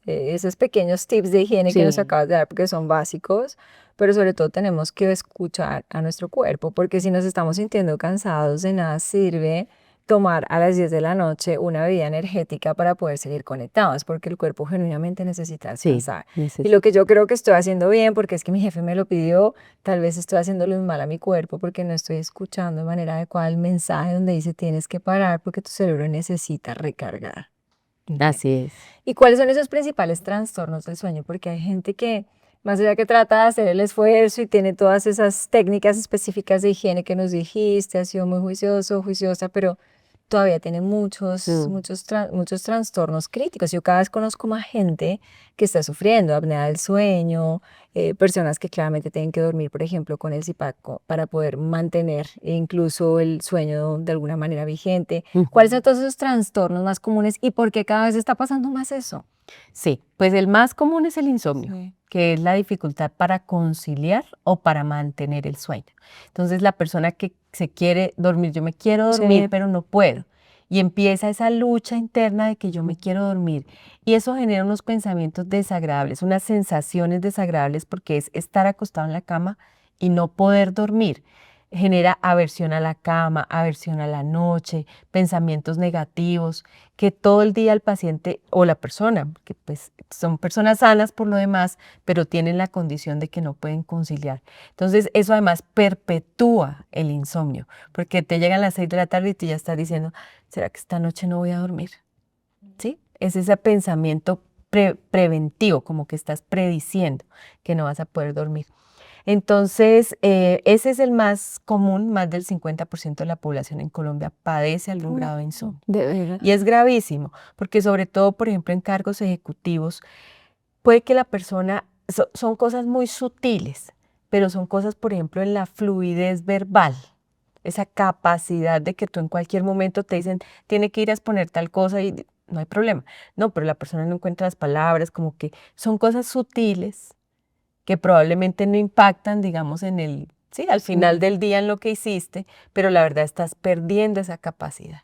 pequeños tips de higiene que nos
Sí,
acabas de dar porque son básicos, pero sobre todo tenemos que escuchar a nuestro cuerpo porque si nos estamos sintiendo cansados, de nada sirve tomar a las 10 de la noche una bebida energética para poder seguir conectados porque el cuerpo genuinamente necesita
sí,
descansar. Y lo
necesito.
que yo creo que estoy haciendo bien, porque es que mi jefe me lo pidió, tal vez estoy haciéndole un mal a mi cuerpo porque no estoy escuchando de manera adecuada el mensaje donde dice tienes que parar porque tu cerebro necesita recargar. Ok.
Así es.
¿Y cuáles son esos principales trastornos del sueño? Porque hay gente que Más allá que trata de hacer el esfuerzo y tiene todas esas técnicas específicas de higiene que nos dijiste, ha sido muy juicioso, juiciosa, pero todavía tiene
Mm.
muchos trastornos críticos. Yo cada vez conozco más gente que está sufriendo apnea del sueño, personas que claramente tienen que dormir, por ejemplo, con el CPAP para poder mantener incluso el sueño de alguna manera vigente. ¿Cuáles son
Ujú.
todos esos trastornos más comunes y por qué cada vez está pasando más eso?
Sí, pues el más común es el insomnio,
Sí.
que es la dificultad para conciliar o para mantener el sueño. Entonces la persona que se quiere dormir, yo me quiero dormir,
Sí.
pero no puedo. Y empieza esa lucha interna de que yo me quiero dormir. Y eso genera unos pensamientos desagradables, unas sensaciones desagradables porque es estar acostado en la cama y no poder dormir. Genera aversión a la cama, aversión a la noche, pensamientos negativos, que todo el día el paciente o la persona, que pues son personas sanas por lo demás, pero tienen la condición de que no pueden conciliar. Entonces, eso además perpetúa el insomnio, porque te llegan las 6 de la tarde y tú ya estás diciendo, ¿será que esta noche no voy a dormir? ¿Sí? Es ese pensamiento preventivo, como que estás prediciendo que no vas a poder dormir. Entonces, ese es el más común, más del 50% de la población en Colombia padece algún grado de insomnio.
De verdad.
Y es gravísimo, porque sobre todo, por ejemplo, en cargos ejecutivos, puede que la persona, son cosas muy sutiles, pero son cosas, por ejemplo, en la fluidez verbal, esa capacidad de que tú en cualquier momento te dicen, tiene que ir a exponer tal cosa y no hay problema. No, pero la persona no encuentra las palabras, como que son cosas sutiles que probablemente no impactan, digamos, sí, al final del día en lo que hiciste, pero la verdad estás perdiendo esa capacidad.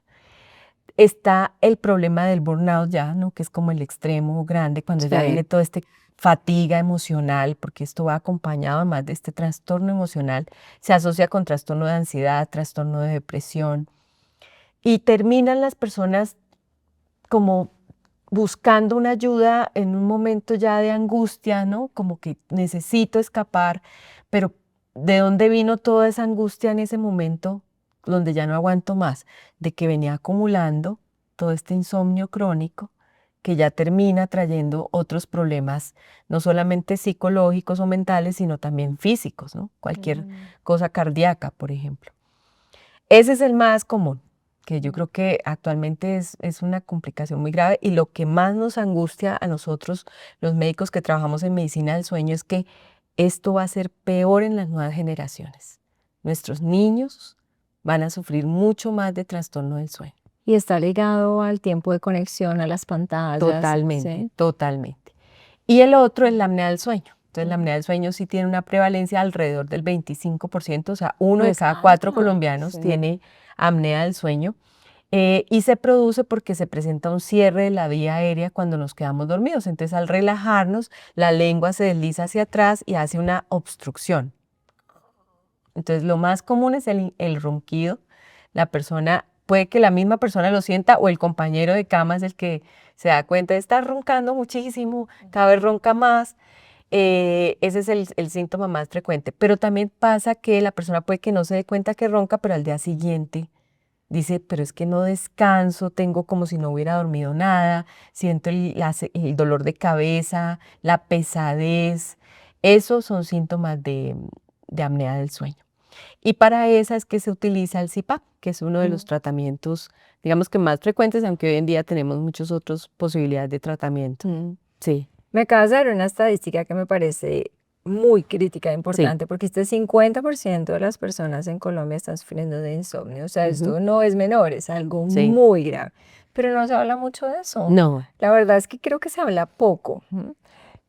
Está el problema del burnout ya, ¿no? Que es como el extremo grande, cuando ya
Sí.
viene toda esta fatiga emocional, porque esto va acompañado además de este trastorno emocional, se asocia con trastorno de ansiedad, trastorno de depresión, y terminan las personas como buscando una ayuda en un momento ya de angustia, ¿no? Como que necesito escapar, pero ¿de dónde vino toda esa angustia en ese momento donde ya no aguanto más? De que venía acumulando todo este insomnio crónico que ya termina trayendo otros problemas, no solamente psicológicos o mentales, sino también físicos, ¿no? Cualquier cosa cardíaca, por ejemplo. Ese es el más común, que yo creo que actualmente es una complicación muy grave y lo que más nos angustia a nosotros, los médicos que trabajamos en medicina del sueño, es que esto va a ser peor en las nuevas generaciones. Nuestros niños van a sufrir mucho más de trastorno del sueño.
Y está ligado al tiempo de conexión, a las pantallas,
Totalmente,
¿sí?
totalmente. Y el otro es la apnea del sueño. Entonces, la apnea del sueño sí tiene una prevalencia alrededor del 25%, o sea, uno
No
de
es
cada 4
alta.
colombianos
Sí.
tiene apnea del sueño. Y se produce porque se presenta un cierre de la vía aérea cuando nos quedamos dormidos. Entonces, al relajarnos, la lengua se desliza hacia atrás y hace una obstrucción. Entonces, lo más común es el ronquido. La persona, puede que la misma persona lo sienta o el compañero de cama es el que se da cuenta de estar roncando muchísimo, cada vez ronca más. Ese es el síntoma más frecuente. Pero también pasa que la persona puede que no se dé cuenta que ronca, pero al día siguiente dice, pero es que no descanso, tengo como si no hubiera dormido nada, siento el dolor de cabeza, la pesadez. Esos son síntomas de apnea del sueño. Y para esa es que se utiliza el CPAP, que es uno de los tratamientos, digamos que más frecuentes, aunque hoy en día tenemos muchas otras posibilidades de tratamiento.
Mm.
Sí,
Me acabas de dar una estadística que me parece muy crítica e
sí.
importante, porque este 50% de las personas en Colombia están sufriendo de insomnio. O sea,
Ujú.
esto no es menor, es algo
Sí.
muy grave. Pero no se habla mucho de eso.
No,
La verdad es que creo que se habla poco.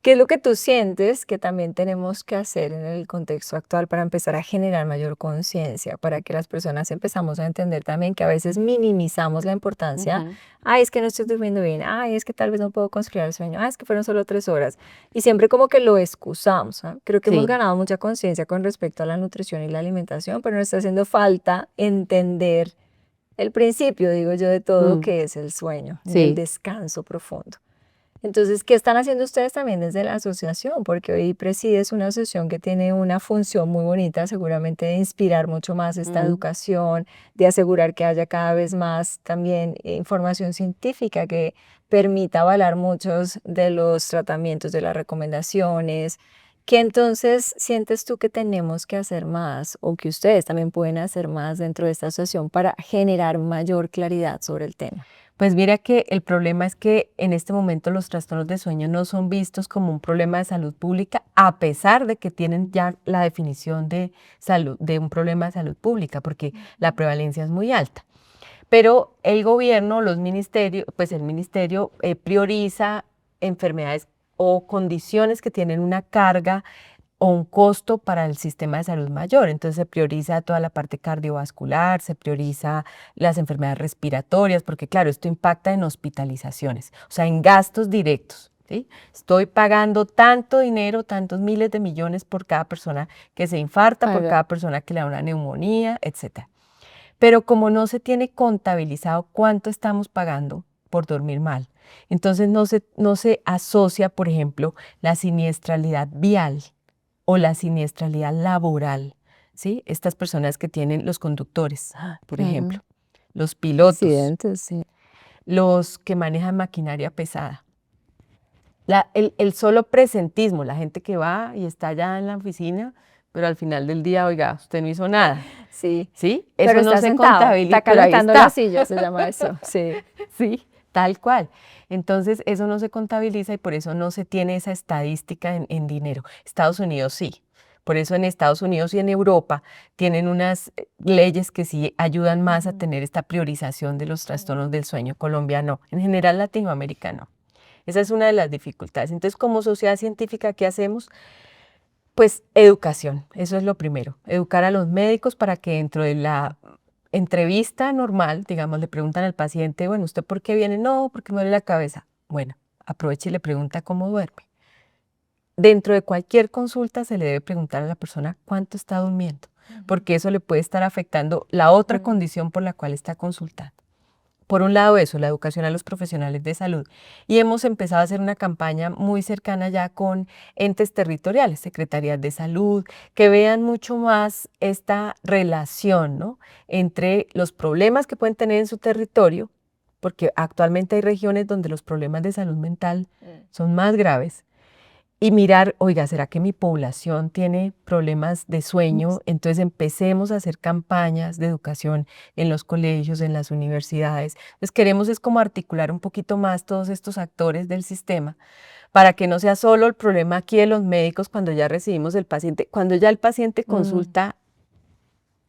¿Qué es lo que tú sientes que también tenemos que hacer en el contexto actual para empezar a generar mayor conciencia, para que las personas empezamos a entender también que a veces minimizamos la importancia?
ujú,
Ay, es que no estoy durmiendo bien. Ay, es que tal vez no puedo conciliar el sueño. Ay, es que fueron solo 3 horas. Y siempre como que lo excusamos, ¿ah? Creo que hemos
sí,
ganado mucha conciencia con respecto a la nutrición y la alimentación, pero nos está haciendo falta entender el principio, digo yo, de todo,
mm,
que es el sueño y el
sí.
descanso profundo. Entonces, ¿qué están haciendo ustedes también desde la asociación? Porque hoy presides una asociación que tiene una función muy bonita, seguramente de inspirar mucho más esta
Mm.
educación, de asegurar que haya cada vez más también información científica que permita avalar muchos de los tratamientos, de las recomendaciones. ¿Qué entonces sientes tú que tenemos que hacer más o que ustedes también pueden hacer más dentro de esta asociación para generar mayor claridad sobre el tema?
Pues mira que el problema es que en este momento los trastornos de sueño no son vistos como un problema de salud pública, a pesar de que tienen ya la definición de salud, de un problema de salud pública, porque la prevalencia es muy alta. Pero el gobierno, los ministerios, pues el ministerio prioriza enfermedades o condiciones que tienen una carga o un costo para el sistema de salud mayor. Entonces se prioriza toda la parte cardiovascular, se prioriza las enfermedades respiratorias, porque claro, esto impacta en hospitalizaciones, o sea, en gastos directos. ¿Sí? Estoy pagando tanto dinero, tantos miles de millones por cada persona que se infarta, por
Claro.
cada persona que le da una neumonía, etcétera. Pero como no se tiene contabilizado cuánto estamos pagando por dormir mal, entonces no se asocia, por ejemplo, la siniestralidad vial o la siniestralidad laboral, ¿sí? Estas personas que tienen los conductores, por
Claro.
ejemplo, los pilotos,
Accidentes, sí.
los que manejan maquinaria pesada. El solo presentismo, la gente que va y está allá en la oficina, pero al final del día, oiga, usted no hizo nada,
Sí,
¿sí?
pero
Eso no
está
se
sentado,
contabiliza,
está
pero ahí
calentando la
está.
silla, se llama eso. Sí.
Sí, tal cual. Entonces, eso no se contabiliza y por eso no se tiene esa estadística en dinero. Estados Unidos sí. Por eso en Estados Unidos y en Europa tienen unas leyes que sí ayudan más a tener esta priorización de los trastornos del sueño. Colombia no. En general, Latinoamérica no. Esa es una de las dificultades. Entonces, como sociedad científica, ¿qué hacemos? Pues educación, eso es lo primero. Educar a los médicos para que dentro de la entrevista normal, digamos, le preguntan al paciente, bueno, ¿usted por qué viene? No, porque me duele la cabeza. Bueno, aproveche y le pregunta cómo duerme. Dentro de cualquier consulta se le debe preguntar a la persona cuánto está durmiendo, porque eso le puede estar afectando la otra condición por la cual está consultando. Por un lado eso, la educación a los profesionales de salud. Y hemos empezado a hacer una campaña muy cercana ya con entes territoriales, secretarías de salud, que vean mucho más esta relación, ¿no?, entre los problemas que pueden tener en su territorio, porque actualmente hay regiones donde los problemas de salud mental son más graves, y mirar, oiga, ¿será que mi población tiene problemas de sueño? Entonces empecemos a hacer campañas de educación en los colegios, en las universidades. Entonces queremos es como articular un poquito más todos estos actores del sistema para que no sea solo el problema aquí de los médicos cuando ya recibimos el paciente, cuando ya el paciente
Mm,
consulta,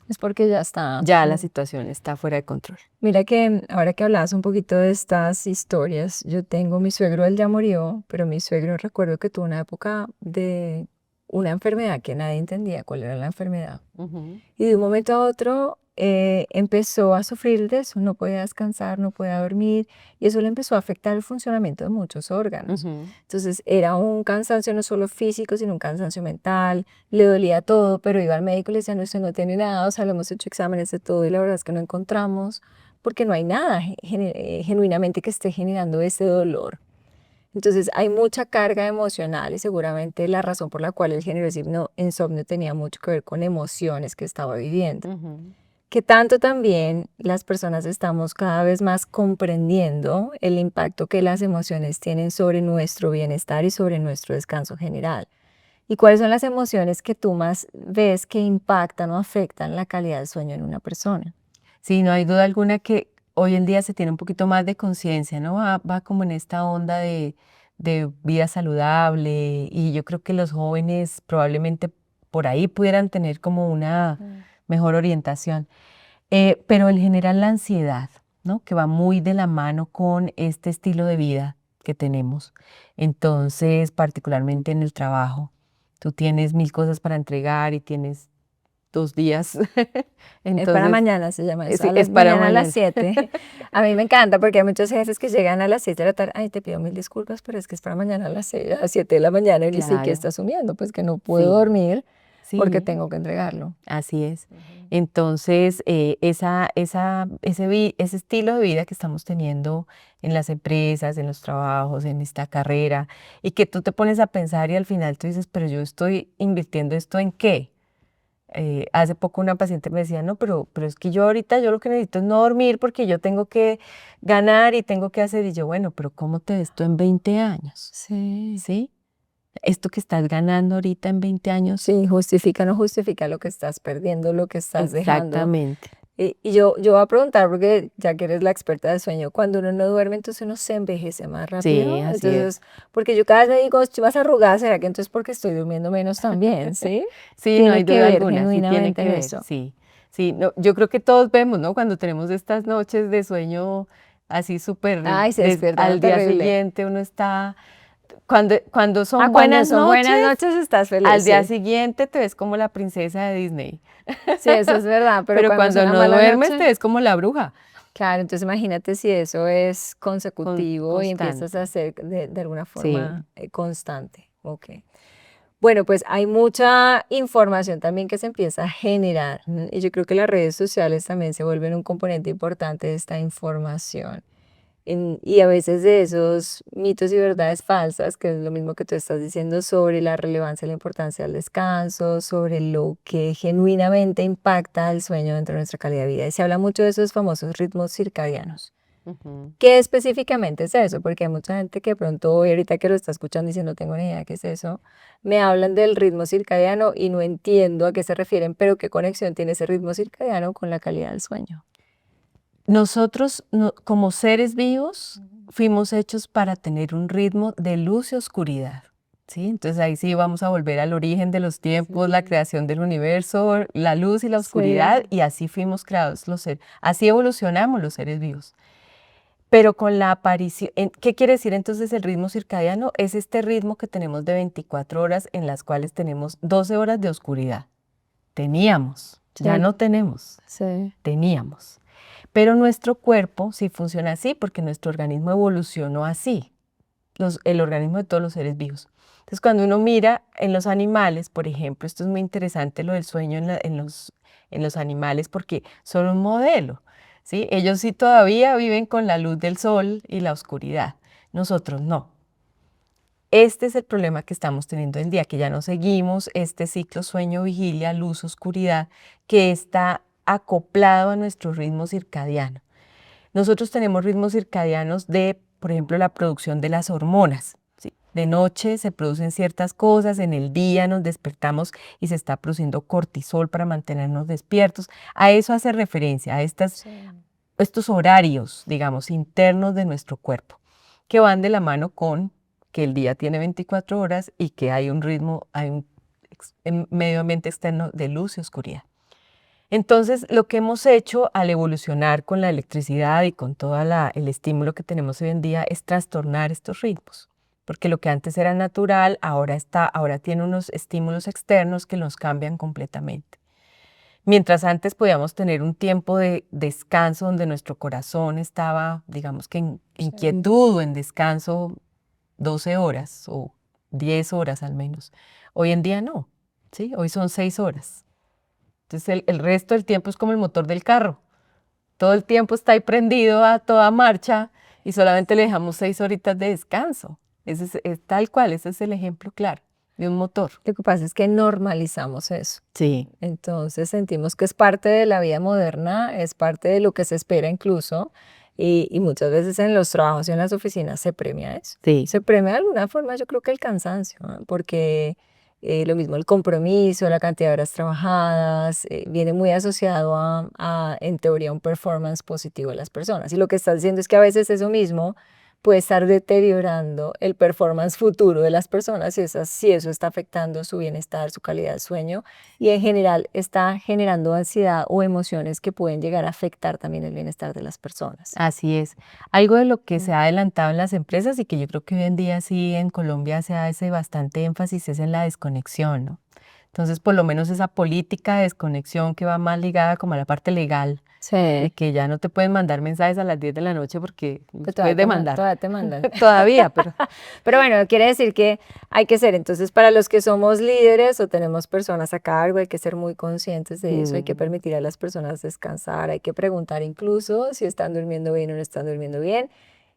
es porque ya está.
ya la situación está fuera de control.
Mira que ahora que hablabas un poquito de estas historias, yo tengo mi suegro, él ya murió, pero mi suegro recuerdo que tuvo una época de una enfermedad que nadie entendía cuál era la enfermedad.
Ujú,
Y de un momento a otro empezó a sufrir de eso, no podía descansar, no podía dormir, y eso le empezó a afectar el funcionamiento de muchos órganos.
ujú.
Entonces era un cansancio no solo físico, sino un cansancio mental, le dolía todo, pero iba al médico y le decía, no, usted no tiene nada, o sea, le hemos hecho exámenes de todo y la verdad es que no encontramos, porque no hay nada genuinamente que esté generando ese dolor. Entonces hay mucha carga emocional y seguramente la razón por la cual él generó ese insomnio tenía mucho que ver con emociones que estaba viviendo.
Ujú.
Que tanto también las personas estamos cada vez más comprendiendo el impacto que las emociones tienen sobre nuestro bienestar y sobre nuestro descanso general. ¿Y cuáles son las emociones que tú más ves que impactan o afectan la calidad del sueño en una persona?
Sí, no hay duda alguna que hoy en día se tiene un poquito más de conciencia, ¿no? Va como en esta onda de vida saludable y yo creo que los jóvenes probablemente por ahí pudieran tener como una
Mm.
mejor orientación. Pero en general la ansiedad, ¿no? Que va muy de la mano con este estilo de vida que tenemos. Entonces, particularmente en el trabajo, tú tienes mil cosas para entregar y tienes 2 días.
Es para
Entonces,
mañana, se llama eso,
sí,
a
es
las
para
mañana a las
mañana.
7. A mí me encanta porque hay muchos jefes que llegan a las 7 de la tarde. Ay, te pido mil disculpas, pero es que es para mañana a las 6, a las 7 de la mañana. Y le dice, ¿qué
Claro,
está asumiendo? Pues que no puedo
sí,
dormir porque
sí,
tengo que entregarlo.
así es.
Ujú.
Entonces, ese estilo de vida que estamos teniendo en las empresas, en los trabajos, en esta carrera, y que tú te pones a pensar y al final tú dices, pero yo estoy invirtiendo esto en qué. Hace poco una paciente me decía, no, pero es que yo ahorita yo lo que necesito es no dormir porque yo tengo que ganar y tengo que hacer. Y yo, bueno, pero ¿cómo te ves tú en 20 años?
Sí.
¿Sí? Esto que estás ganando ahorita en 20 años,
Sí, justifica, no justifica lo que estás perdiendo, lo que estás dejando.
exactamente.
Y yo voy a preguntar, porque ya que eres la experta de sueño, cuando uno no duerme, entonces uno se envejece más
Sí,
rápido.
así es.
Entonces, porque yo cada vez me digo, estoy más arrugada, ¿será que entonces porque estoy durmiendo menos también? ¿Sí?
Sí, no
Tiene
hay
que
duda
ver
alguna, sí tiene
genuinamente
que
en
ver,
eso.
sí. Sí, no, yo creo que todos vemos, ¿no? Cuando tenemos estas noches de sueño así súper
Ay, se despierta uno
al día
terrible.
siguiente uno está, cuando
Ah,
son
cuando
buenas
son buenas
noches,
noches estás
al
feliz,
día
sí.
siguiente te ves como la princesa de Disney.
Sí, eso es verdad, pero
Pero
cuando es
cuando
una
no
mala
duermes te
noche,
ves como la bruja,
claro, entonces imagínate si eso es consecutivo y empiezas a
constante.
hacer de alguna forma
Sí.
constante. Ok. Bueno, pues hay mucha información también que se empieza a generar, y yo creo que las redes sociales también se vuelven un componente importante de esta información. Y a veces de esos mitos y verdades falsas, que es lo mismo que tú estás diciendo sobre la relevancia y la importancia del descanso, sobre lo que genuinamente impacta el sueño dentro de nuestra calidad de vida. Y se habla mucho de esos famosos ritmos circadianos.
Ujú.
¿Qué específicamente es eso? Porque hay mucha gente que de pronto hoy, ahorita que lo está escuchando, dice, no tengo ni idea qué es eso. Me hablan del ritmo circadiano y no entiendo a qué se refieren, pero qué conexión tiene ese ritmo circadiano con la calidad del sueño.
Nosotros, como seres vivos, fuimos hechos para tener un ritmo de luz y oscuridad, ¿sí? Entonces ahí sí vamos a volver al origen de los tiempos, la
Sí.
creación del universo, la luz y la
Sí.
oscuridad, y así fuimos creados los seres, así evolucionamos los seres vivos. Pero con la aparición, ¿qué quiere decir entonces el ritmo circadiano? Es este ritmo que tenemos de 24 horas en las cuales tenemos 12 horas de oscuridad. Teníamos, ya
Sí.
no tenemos,
Sí.
teníamos. Pero nuestro cuerpo sí funciona así porque nuestro organismo evolucionó así, el organismo de todos los seres vivos. Entonces, cuando uno mira en los animales, por ejemplo, esto es muy interesante lo del sueño en los animales porque son un modelo, ¿sí? Ellos sí todavía viven con la luz del sol y la oscuridad, nosotros no. Este es el problema que estamos teniendo hoy en día, que ya no seguimos este ciclo sueño-vigilia, luz-oscuridad, que está acoplado a nuestro ritmo circadiano. Nosotros tenemos ritmos circadianos de, por ejemplo, la producción de las hormonas, ¿sí? De noche se producen ciertas cosas, en el día nos despertamos y se está produciendo cortisol para mantenernos despiertos. A eso hace referencia, a
Sí.
estos horarios, digamos, internos de nuestro cuerpo, que van de la mano con que el día tiene 24 horas y que hay un ritmo, hay un medio ambiente externo de luz y oscuridad. Entonces, lo que hemos hecho al evolucionar con la electricidad y con todo el estímulo que tenemos hoy en día es trastornar estos ritmos, porque lo que antes era natural, ahora tiene unos estímulos externos que nos cambian completamente. Mientras antes podíamos tener un tiempo de descanso donde nuestro corazón estaba, digamos que en
Sí.
quietud o en descanso 12 horas o 10 horas al menos. Hoy en día no, ¿sí? Hoy son 6 horas. Entonces el resto del tiempo es como el motor del carro. Todo el tiempo está ahí prendido a toda marcha y solamente le dejamos 6 horitas de descanso. Es tal cual, ese es el ejemplo claro de un motor.
Lo que pasa es que normalizamos eso.
Sí,
Entonces sentimos que es parte de la vida moderna, es parte de lo que se espera incluso, y muchas veces en los trabajos y en las oficinas se premia eso.
sí,
Se premia de alguna forma, yo creo que el cansancio, ¿no? Porque lo mismo el compromiso, la cantidad de horas trabajadas, viene muy asociado en teoría, un performance positivo de las personas. Y lo que estás diciendo es que a veces eso mismo puede estar deteriorando el performance futuro de las personas si eso está afectando su bienestar, su calidad de sueño y en general está generando ansiedad o emociones que pueden llegar a afectar también el bienestar de las personas.
así es. Algo de lo que
Mm.
se ha adelantado en las empresas y que yo creo que hoy en día sí en Colombia se hace bastante énfasis es en la desconexión, ¿no? Entonces, por lo menos esa política de desconexión que va más ligada como a la parte legal, de
Sí,
que ya no te pueden mandar mensajes a las 10 de la noche porque
pues
los puedes demandar.
todavía te mandan.
Todavía, pero
Pero bueno, quiere decir que hay que ser, entonces para los que somos líderes o tenemos personas a cargo, hay que ser muy conscientes de eso, hay que
mm,
permitir a las personas descansar, hay que preguntar incluso si están durmiendo bien o no están durmiendo bien.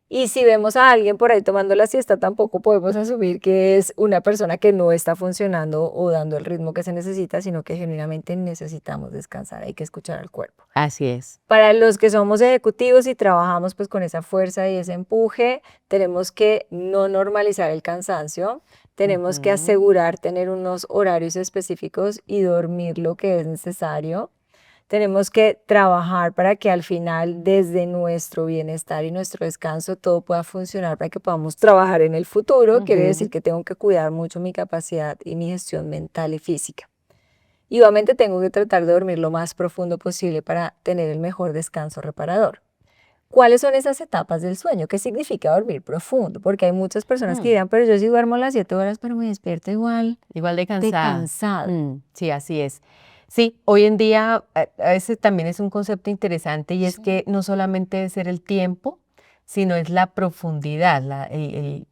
Y si vemos a alguien por ahí tomando la siesta, tampoco podemos asumir que es una persona que no está funcionando o dando el ritmo que se necesita, sino que genuinamente necesitamos descansar, hay que escuchar al cuerpo.
así es.
Para los que somos ejecutivos y trabajamos pues con esa fuerza y ese empuje, tenemos que no normalizar el cansancio, tenemos que
Ujú.
asegurar tener unos horarios específicos y dormir lo que es necesario. Tenemos que trabajar para que al final, desde nuestro bienestar y nuestro descanso, todo pueda funcionar para que podamos trabajar en el futuro. Quiere decir
Ujú.
que tengo que cuidar mucho mi capacidad y mi gestión mental y física. Y obviamente tengo que tratar de dormir lo más profundo posible para tener el mejor descanso reparador. ¿Cuáles son esas etapas del sueño? ¿Qué significa dormir profundo? Porque hay muchas personas que
Mm.
dirán, pero yo sí duermo las 7 horas, pero me despierto igual
Igual de
de
cansada.
cansada.
Sí, así es. Sí, hoy en día a veces también es un concepto interesante y es
Sí.
que no solamente debe ser el tiempo, sino es la profundidad,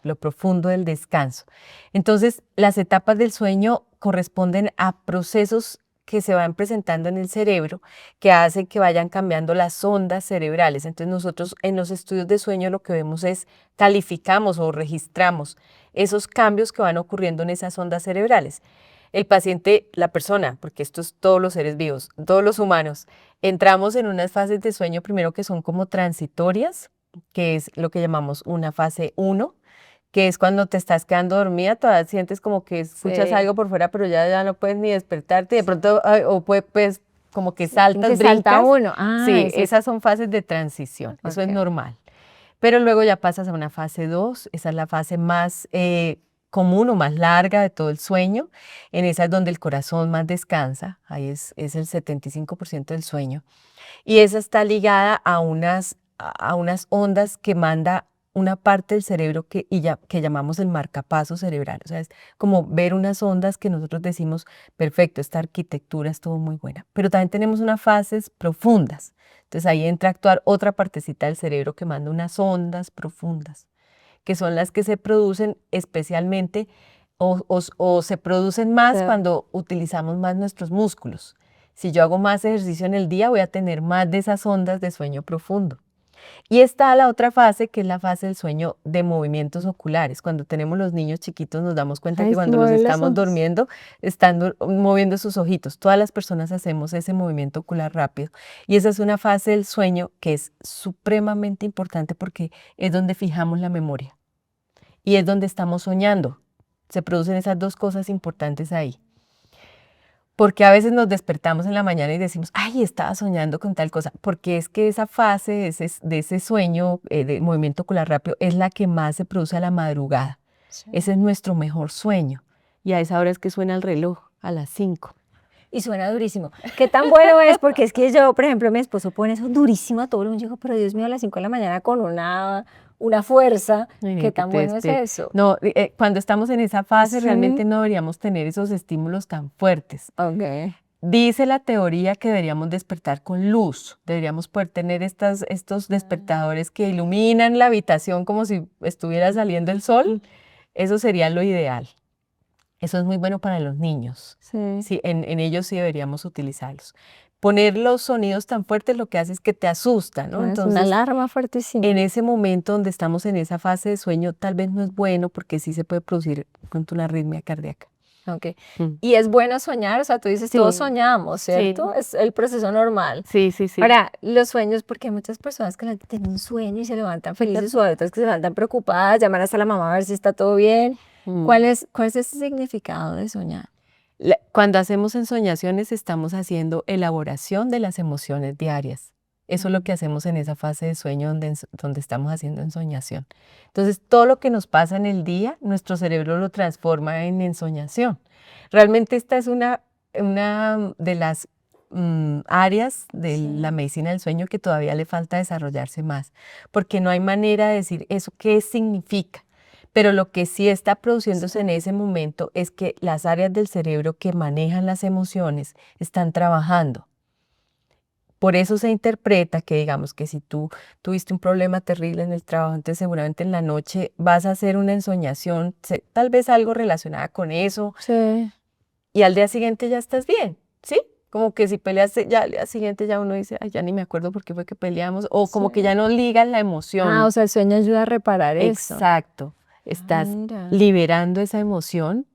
lo profundo del descanso. Entonces, las etapas del sueño corresponden a procesos que se van presentando en el cerebro que hacen que vayan cambiando las ondas cerebrales. Entonces, nosotros en los estudios de sueño lo que vemos es calificamos o registramos esos cambios que van ocurriendo en esas ondas cerebrales. El paciente, la persona, porque esto es todos los seres vivos, todos los humanos, entramos en unas fases de sueño primero que son como transitorias, que es lo que llamamos una fase uno, que es cuando te estás quedando dormida, todavía sientes como que escuchas
Sí,
algo por fuera, pero ya no puedes ni despertarte, de
sí,
pronto, o pues como que
sí, como que
saltas,
salta
brincas.
uno. Ah,
Sí,
ese es.
esas son fases de transición, eso es
Ok.
normal. Pero luego ya pasas a una fase 2. Esa es la fase más común o más larga de todo el sueño. En esa es donde el corazón más descansa, ahí es el 75% del sueño. Y esa está ligada a unas ondas que manda una parte del cerebro que llamamos el marcapaso cerebral. O sea, es como ver unas ondas que nosotros decimos, perfecto, esta arquitectura estuvo muy buena. Pero también tenemos unas fases profundas. Entonces ahí entra a actuar otra partecita del cerebro que manda unas ondas profundas, que son las que se producen especialmente o se producen más
Sí.
cuando utilizamos más nuestros músculos. Si yo hago más ejercicio en el día, voy a tener más de esas ondas de sueño profundo. Y está la otra fase, que es la fase del sueño de movimientos oculares. Cuando tenemos los niños chiquitos nos damos cuenta
Ay,
que
se
cuando los
mueven las
estamos
ondas.
durmiendo están moviendo sus ojitos. Todas las personas hacemos ese movimiento ocular rápido. Y esa es una fase del sueño que es supremamente importante porque es donde fijamos la memoria y es donde estamos soñando. Se producen esas dos cosas importantes ahí. Porque a veces nos despertamos en la mañana y decimos, ay, estaba soñando con tal cosa, porque es que esa fase de ese sueño, de movimiento ocular rápido, es la que más se produce a la madrugada.
Sí.
Ese es nuestro mejor sueño. Y a esa hora es que suena el reloj, a las 5.
Y suena durísimo. ¿Qué tan bueno es? Porque es que yo, por ejemplo, mi esposo pone eso durísimo a todo el mundo. Yo digo, pero Dios mío, a las 5 de la mañana con una fuerza.
Ay,
¿Qué
que
tan
te
bueno es
despierte.
eso?
No, cuando estamos en esa fase
Sí.
realmente no deberíamos tener esos estímulos tan fuertes.
Ok.
Dice la teoría que deberíamos despertar con luz, deberíamos poder tener estos despertadores que iluminan la habitación como si estuviera saliendo el sol. Eso sería lo ideal. Eso es muy bueno para los niños.
Sí.
Sí, en ellos sí deberíamos utilizarlos. Poner los sonidos tan fuertes lo que hace es que te asusta, ¿no?
Ah, es una
Entonces,
alarma fuertísima.
en ese momento donde estamos en esa fase de sueño, tal vez no es bueno porque sí se puede producir pronto una arritmia cardíaca.
Ok.
Mm.
Y es bueno soñar, o sea, tú dices, todos
Sí,
soñamos, ¿cierto?
sí,
Es el proceso normal.
sí, sí, sí.
Ahora, los sueños, porque hay muchas personas que tienen un sueño y se levantan felices o hay otras que se levantan preocupadas, llaman hasta la mamá a ver si está todo bien.
Mm.
Cuál es ese significado de soñar?
Cuando hacemos ensoñaciones estamos haciendo elaboración de las emociones diarias. Eso es lo que hacemos en esa fase de sueño donde estamos haciendo ensoñación. Entonces, todo lo que nos pasa en el día, nuestro cerebro lo transforma en ensoñación. Realmente esta es una de las áreas de la
Sí.
medicina del sueño que todavía le falta desarrollarse más, porque no hay manera de decir eso qué significa. Pero lo que sí está produciéndose en
Sí.
ese momento es que las áreas del cerebro que manejan las emociones están trabajando. Por eso se interpreta que, digamos, que si tú tuviste un problema terrible en el trabajo, entonces seguramente en la noche vas a hacer una ensoñación, tal vez algo relacionada con eso,
Sí.
y al día siguiente ya estás bien, ¿sí? Como que si peleaste, ya al día siguiente ya uno dice, ay, ya ni me acuerdo por qué fue que peleamos, o como que ya
Sí.
no ligan la
Ah, o
emoción.
sea, el sueño ayuda a reparar eso.
Exacto.
Ah,
Estás
mira.
liberando esa emoción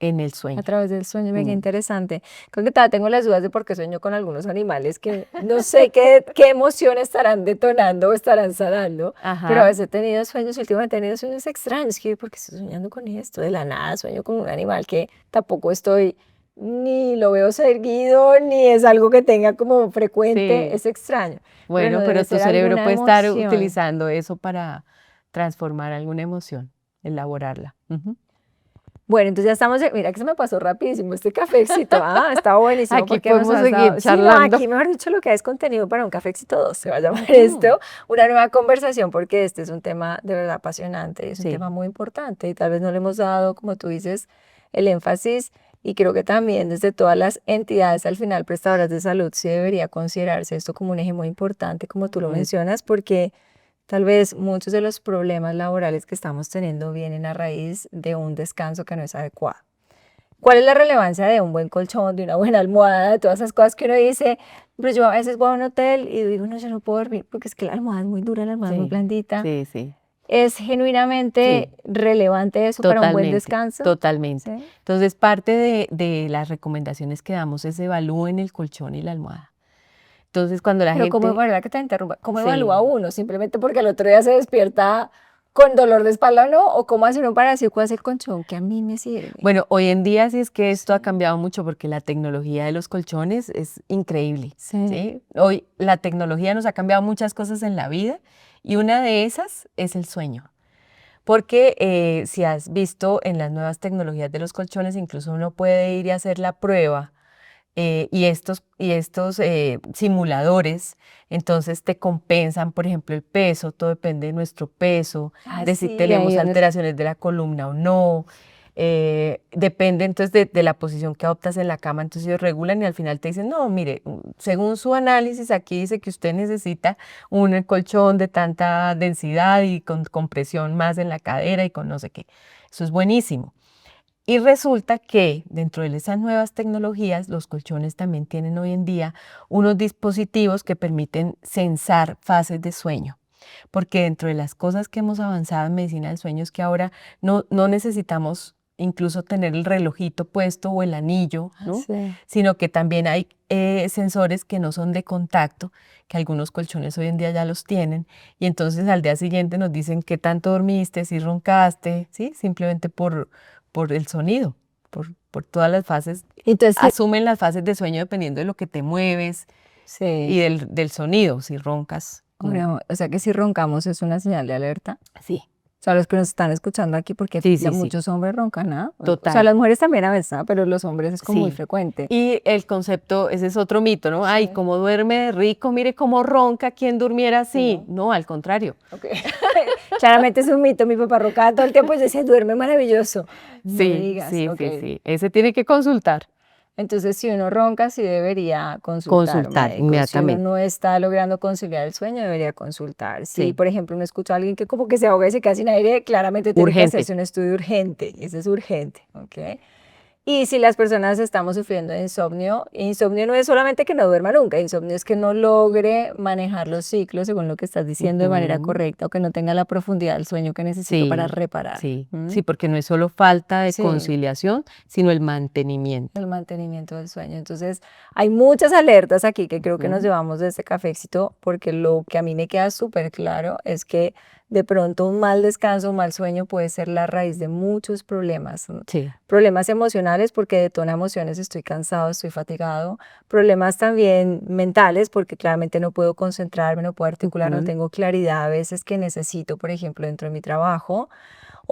en el
A
sueño.
través del sueño, mega
Mm.
interesante. Creo que todavía tengo las dudas de por qué sueño con algunos animales que no sé qué emoción estarán detonando o estarán sanando, pero a
Ajá.
veces he tenido sueños, últimamente he tenido sueños extraños, que porque estoy soñando con esto, de la nada sueño con un animal que tampoco estoy, ni lo veo seguido, ni es algo que tenga como frecuente,
Sí.
es extraño, pero no
Bueno,
debe
pero tu
ser
cerebro
alguna
puede estar
emoción.
utilizando eso para transformar alguna emoción, elaborarla. Ujú.
Bueno, entonces ya estamos, mira que se me pasó rapidísimo este cafecito, está buenísimo
Aquí
porque nos
podemos
has
seguir
dado, sí, no,
charlando.
aquí mejor dicho lo que es contenido para un cafecito 2 se va a llamar
Ujú.
esto, una nueva conversación porque este es un tema de verdad apasionante, es un
Sí.
tema muy importante y tal vez no le hemos dado, como tú dices, el énfasis y creo que también desde todas las entidades al final prestadoras de salud sí debería considerarse esto como un eje muy importante, como tú lo
Ujú.
mencionas, porque tal vez muchos de los problemas laborales que estamos teniendo vienen a raíz de un descanso que no es adecuado. ¿Cuál es la relevancia de un buen colchón, de una buena almohada, de todas esas cosas que uno dice? Pero yo a veces voy a un hotel y digo, no, yo no puedo dormir porque es que la almohada es muy dura, la almohada es muy
Sí,
blandita.
sí, sí,
¿Es genuinamente
sí,
relevante eso para un buen
totalmente,
descanso?
totalmente.
Sí.
Entonces, parte de las recomendaciones que damos es evalúen el colchón y la almohada. Entonces, cuando la
Pero ¿cómo,
gente,
verdad que te interrumpa? ¿Cómo evalúa
sí,
uno? ¿Simplemente porque el otro día se despierta con dolor de espalda o no? ¿O cómo hace uno para decir cuál es el colchón que a mí me sirve?
bueno, hoy en día sí es que esto ha
Sí.
cambiado mucho porque la tecnología de los colchones es increíble,
Sí.
¿sí? Hoy la tecnología nos ha cambiado muchas cosas en la vida y una de esas es el sueño. Porque si has visto en las nuevas tecnologías de los colchones, incluso uno puede ir y hacer la prueba y estos simuladores, entonces te compensan, por ejemplo, el peso, todo depende de nuestro peso,
Ah,
de si
sí, ahí
tenemos
donde
alteraciones de la columna o no. Depende entonces de la posición que adoptas en la cama, entonces ellos regulan y al final te dicen, no, mire, según su análisis aquí dice que usted necesita un colchón de tanta densidad y con compresión más en la cadera y con no sé qué. Eso es buenísimo. Y resulta que dentro de esas nuevas tecnologías, los colchones también tienen hoy en día unos dispositivos que permiten censar fases de sueño. Porque dentro de las cosas que hemos avanzado en medicina del sueño es que ahora no necesitamos incluso tener el relojito puesto o el anillo,
Ah,
¿no?
sí.
Sino que también hay sensores que no son de contacto, que algunos colchones hoy en día ya los tienen, y entonces al día siguiente nos dicen qué tanto dormiste, si roncaste, ¿sí? Simplemente por el sonido, por todas las fases,
Entonces, sí.
asumen las fases de sueño dependiendo de lo que te mueves
Sí.
y del sonido, si roncas.
Bueno, o sea que si roncamos es una señal de alerta.
Sí,
O sea, los que nos están escuchando aquí, porque
sí, sí, sí,
muchos hombres roncan, ¿ah? O sea,
total,
las mujeres también a veces, ¿ah? Pero los hombres es como muy
sí.
frecuente.
Y el concepto, ese es otro mito, ¿no? Ay,
Sí.
cómo duerme de rico, mire cómo ronca, ¿quién durmiera así?
No.
No, al contrario.
Ok. Claramente es un mito. Mi papá roncaba todo el tiempo y decía, duerme maravilloso. No me
Sí,
digas.
sí,
Ok.
sí, sí. Ese tiene que consultar.
Entonces, si uno ronca, sí debería consultar a un
Consultar
médico. Si uno
inmediatamente.
no está logrando conciliar el sueño, debería consultar. Si,
Sí,
por ejemplo, uno escucha a alguien que como que se ahoga y se queda sin aire, claramente tiene que
urgente.
hacerse un estudio urgente. Ese es urgente, ¿ok? Y si las personas estamos sufriendo de insomnio, insomnio no es solamente que no duerma nunca, insomnio es que no logre manejar los ciclos según lo que estás diciendo de manera
Ujú.
correcta o que no tenga la profundidad del sueño que necesito para
Sí,
reparar.
sí,
¿Mm?
sí, porque no es solo falta de
Sí.
conciliación, sino el mantenimiento.
El mantenimiento del sueño. Entonces, hay muchas alertas aquí que creo que nos
Ujú.
llevamos de este café éxito, porque lo que a mí me queda súper claro es que de pronto un mal descanso, un mal sueño puede ser la raíz de muchos problemas.
Sí.
Problemas emocionales porque detona emociones, estoy cansado, estoy fatigado. Problemas también mentales porque claramente no puedo concentrarme, no puedo articular, no
Ujú.
tengo claridad a veces que necesito, por ejemplo, dentro de mi trabajo.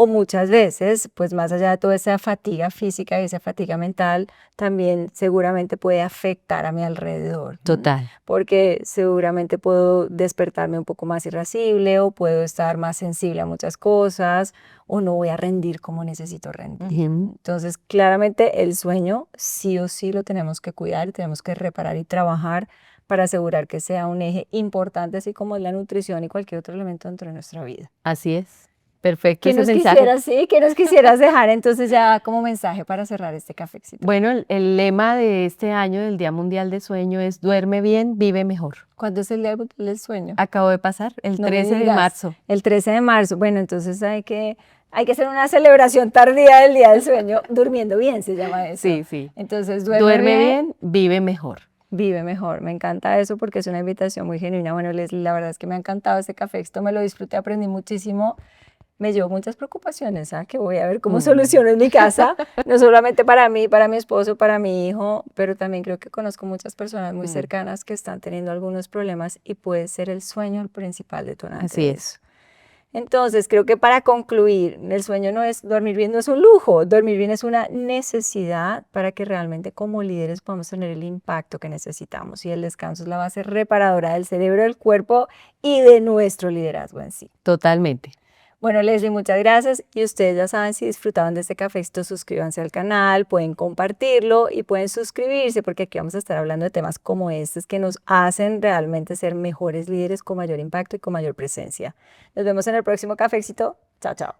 O muchas veces, pues más allá de toda esa fatiga física y esa fatiga mental, también seguramente puede afectar a mi alrededor,
Total.
porque seguramente puedo despertarme un poco más irascible o puedo estar más sensible a muchas cosas o no voy a rendir como necesito rendir.
Ujú.
Entonces, claramente el sueño sí o sí lo tenemos que cuidar, tenemos que reparar y trabajar para asegurar que sea un eje importante, así como es la nutrición y cualquier otro elemento dentro de nuestra vida.
Así es. Perfecto
¿Qué
ese
nos
mensaje.
quisieras, sí? ¿Qué nos quisieras dejar entonces ya como mensaje para cerrar este cafecito?
Bueno, el lema de este año del Día Mundial de Sueño es duerme bien, vive mejor.
¿Cuándo es el Día Mundial del Sueño?
Acabo de pasar, el
No me
13 de
digas,
marzo.
el 13 de marzo. Bueno, entonces hay que Hay que hacer una celebración tardía del día del sueño, durmiendo bien se llama eso.
Sí, sí.
Entonces,
Duerme bien, vive mejor.
vive mejor. Me encanta eso porque es una invitación muy genuina. Bueno, Leslie, la verdad es que me ha encantado este café, esto me lo disfruté, aprendí muchísimo. Me llevo muchas preocupaciones, ¿ah? Que voy a ver cómo soluciono en mi casa, no solamente para mí, para mi esposo, para mi hijo, pero también creo que conozco muchas personas muy cercanas que están teniendo algunos problemas y puede ser el sueño el principal detonante
Así
de
es.
eso. Entonces, creo que para concluir, el sueño no es, dormir bien no es un lujo, dormir bien es una necesidad para que realmente como líderes podamos tener el impacto que necesitamos. Y el descanso es la base reparadora del cerebro, del cuerpo y de nuestro liderazgo en sí.
Totalmente.
Bueno, Leslie, muchas gracias. Y ustedes ya saben, si disfrutaban de este cafecito, suscríbanse al canal, pueden compartirlo y pueden suscribirse porque aquí vamos a estar hablando de temas como estos que nos hacen realmente ser mejores líderes con mayor impacto y con mayor presencia. Nos vemos en el próximo cafecito. Chao, chao.